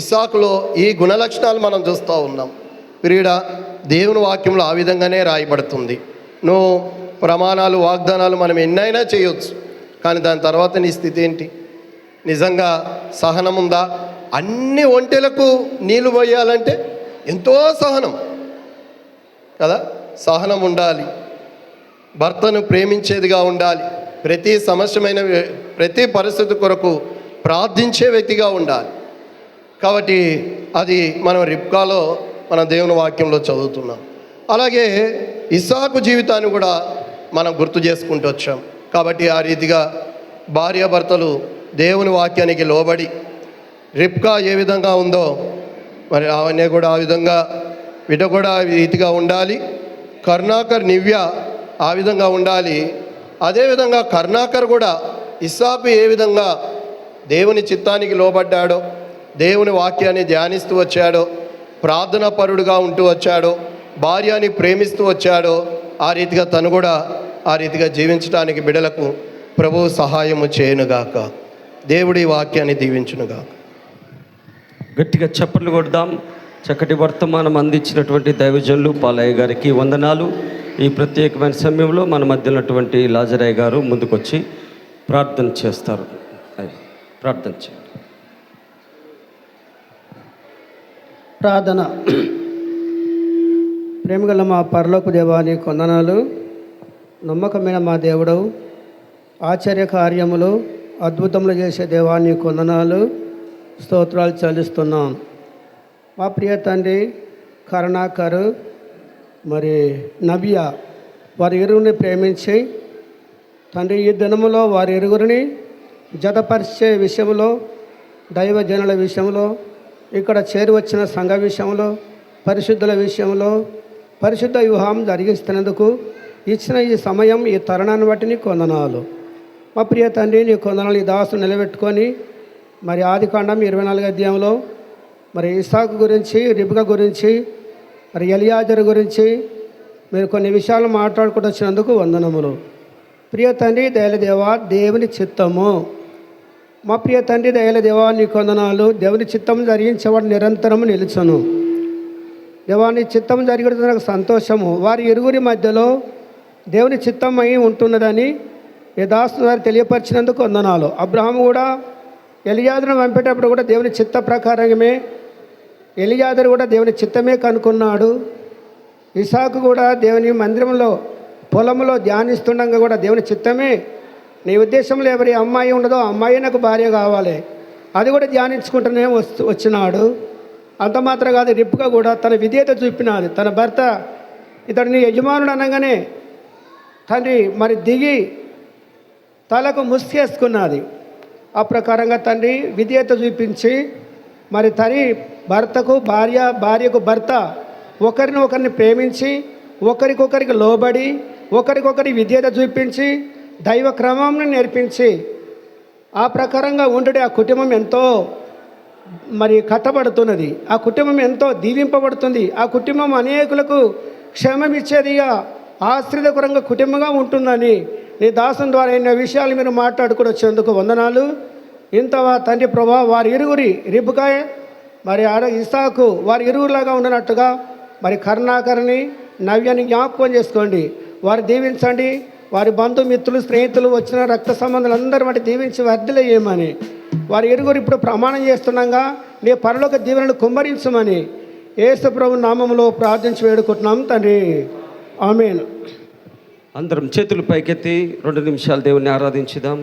ఇస్సాకులో ఈ గుణలక్షణాలు మనం చూస్తూ ఉన్నాం. ప్రియుడా, దేవుని వాక్యంలో ఆ విధంగానే రాయబడుతుంది. నువ్వు ప్రమాణాలు వాగ్దానాలు మనం ఎన్నైనా చేయొచ్చు, కానీ దాని తర్వాత నీ స్థితి ఏంటి? నిజంగా సహనం ఉందా? అన్ని ఒంటెలకు నీళ్లు పోయాలంటే ఎంతో సహనం కదా, సహనం ఉండాలి. భర్తను ప్రేమించేదిగా ఉండాలి. ప్రతి సమస్యమైన ప్రతి పరిస్థితి కొరకు ప్రార్థించే వ్యక్తిగా ఉండాలి. కాబట్టి అది మనం రిబ్కాలో మన దేవుని వాక్యంలో చదువుతున్నాం. అలాగే ఇస్సాకు జీవితాన్ని కూడా మనం గుర్తు చేసుకుంటూ వచ్చాం. కాబట్టి ఆ రీతిగా భార్యాభర్తలు దేవుని వాక్యానికి లోబడి రిబ్కా ఏ విధంగా ఉందో మరి అవన్నీ కూడా ఆ విధంగా విట కూడా ఆ రీతిగా ఉండాలి. కరుణాకర్ నివ్య ఆ విధంగా ఉండాలి. అదేవిధంగా కరుణాకర్ కూడా ఇస్సాకు ఏ విధంగా దేవుని చిత్తానికి లోబడ్డాడో, దేవుని వాక్యాన్ని ధ్యానిస్తూ వచ్చాడో, ప్రార్థనా పరుడుగా ఉంటూ వచ్చాడో, భార్యని ప్రేమిస్తూ వచ్చాడో, ఆ రీతిగా తను కూడా ఆ రీతిగా జీవించడానికి బిడ్డలకు ప్రభువు సహాయము చేయనుగాక. దేవుడి వాక్యాన్ని దీవించునుగాక. గట్టిగా చప్పట్లు కొడదాం. చక్కటి వర్తమానం అందించినటువంటి దైవజనులు పాలయ్య గారికి వందనాలు. ఈ ప్రత్యేకమైన సమయంలో మన మధ్య ఉన్నటువంటి లాజరయ్య గారు ముందుకొచ్చి ప్రార్థన చేస్తారు. ప్రార్థన చేయండి. ప్రార్థన. ప్రేమగల మా పరలోక దేవాని కొందనాలు. నమ్మకమైన మా దేవుడవు, ఆశ్చర్య కార్యములు అద్భుతములు చేసే దేవాన్ని కొందనాలు, స్తోత్రాలు చెల్లిస్తున్నాం. మా ప్రియ తండ్రి కరుణాకర్ మరి నవ్య వారి ఇరువురిని ప్రేమించి తండ్రి ఈ దినములో వారి ఇరుగురిని జతపరిచే విషయంలో, దైవజనుల విషయంలో, ఇక్కడ చేరి వచ్చిన సంఘ విషయంలో, పరిశుద్ధుల విషయంలో పరిశుద్ధ వివాహం జరిగిస్తున్నందుకు ఇచ్చిన ఈ సమయం, ఈ తరుణాన్ని బట్టి నీ కొందనాలు. మా ప్రియ తండ్రి నీ కొందనాలు ఈ దాసును నిలబెట్టుకొని మరి ఆదికాండం 24వ అధ్యాయంలో మరి ఇస్సాకు గురించి, రిబ్కా గురించి, మరి ఎలియాజరు గురించి మీరు కొన్ని విషయాలు మాట్లాడుకుంటూ వచ్చినందుకు వందనములు. ప్రియ తండ్రి దయల దేవా, దేవుని చిత్తము మా ప్రియ తండ్రి దయల దేవా నీ కొందనాలు. దేవుని చిత్తం జరిగించేవాడు నిరంతరము నిలుచును. దేవాని చిత్తం జరిగిన నాకు సంతోషము. వారి ఇరువురి మధ్యలో దేవుని చిత్తం అయి ఉంటున్నదని ఈ దాసు వారు తెలియపరిచినందుకు వందనాలు. అబ్రహాము కూడా ఎలియాజరును పంపేటప్పుడు కూడా దేవుని చిత్త ప్రకారమే, ఎలియాజరు కూడా దేవుని చిత్తమే కనుక్కున్నాడు. ఇసాకు కూడా దేవుని మందిరంలో పొలంలో ధ్యానిస్తుండగా కూడా దేవుని చిత్తమే. నీ ఉద్దేశంలో ఎవరి అమ్మాయి ఉండదో ఆ అమ్మాయి నాకు భార్య కావాలి, అది కూడా ధ్యానించుకుంటూనే వచ్చినాడు. అంత మాత్రం కాదు, రిబ్కా కూడా తన విధేయత చూపినది. తన భర్త ఇతడు నీ యజమానుడు అనగానే తండ్రి మరి దిగి తలకు ముసుకేసుకున్నది. ఆ ప్రకారంగా తండ్రి విధేయత చూపించి మరి తని భర్తకు భార్య, భార్యకు భర్త ఒకరిని ఒకరిని ప్రేమించి, ఒకరికొకరికి లోబడి, ఒకరికొకరి విధేయత చూపించి, దైవ క్రమంను నేర్పించి ఆ ప్రకారంగా ఉండే ఆ కుటుంబం ఎంతో మరి కట్టబడుతున్నది. ఆ కుటుంబం ఎంతో దీవింపబడుతుంది. ఆ కుటుంబం అనేకులకు క్షేమం ఇచ్చేదిగా, ఆశ్రితకరంగా కుటుంబంగా ఉంటుందని నీ దాసం ద్వారా ఎన్నో విషయాలు మీరు మాట్లాడుకుని వచ్చేందుకు వందనాలు. ఇంత తండ్రి ప్రభా వారి ఇరుగురి రిబ్కా మరి ఇస్సాకు వారి ఇరుగురులాగా ఉన్నట్టుగా మరి కరుణాకర్ని నవ్యాన్ని జ్ఞాపకం చేసుకోండి. వారు దీవించండి. వారి బంధుమిత్రులు, స్నేహితులు, వచ్చిన రక్త సంబంధాలు అందరి వాటి దీవించి వర్ధిల్లయ్యేమని వారి ఇరుగురు ఇప్పుడు ప్రమాణం చేస్తున్నాగా నీ పరలోక దీవెనలు కుమ్మరించమని యేసు ప్రభు నామములో ప్రార్థించి వేడుకుంటున్నాం తండ్రి. ఆమేన్. అందరం చేతులు పైకెత్తి 2 నిమిషాలు దేవుని ఆరాధించుదాం.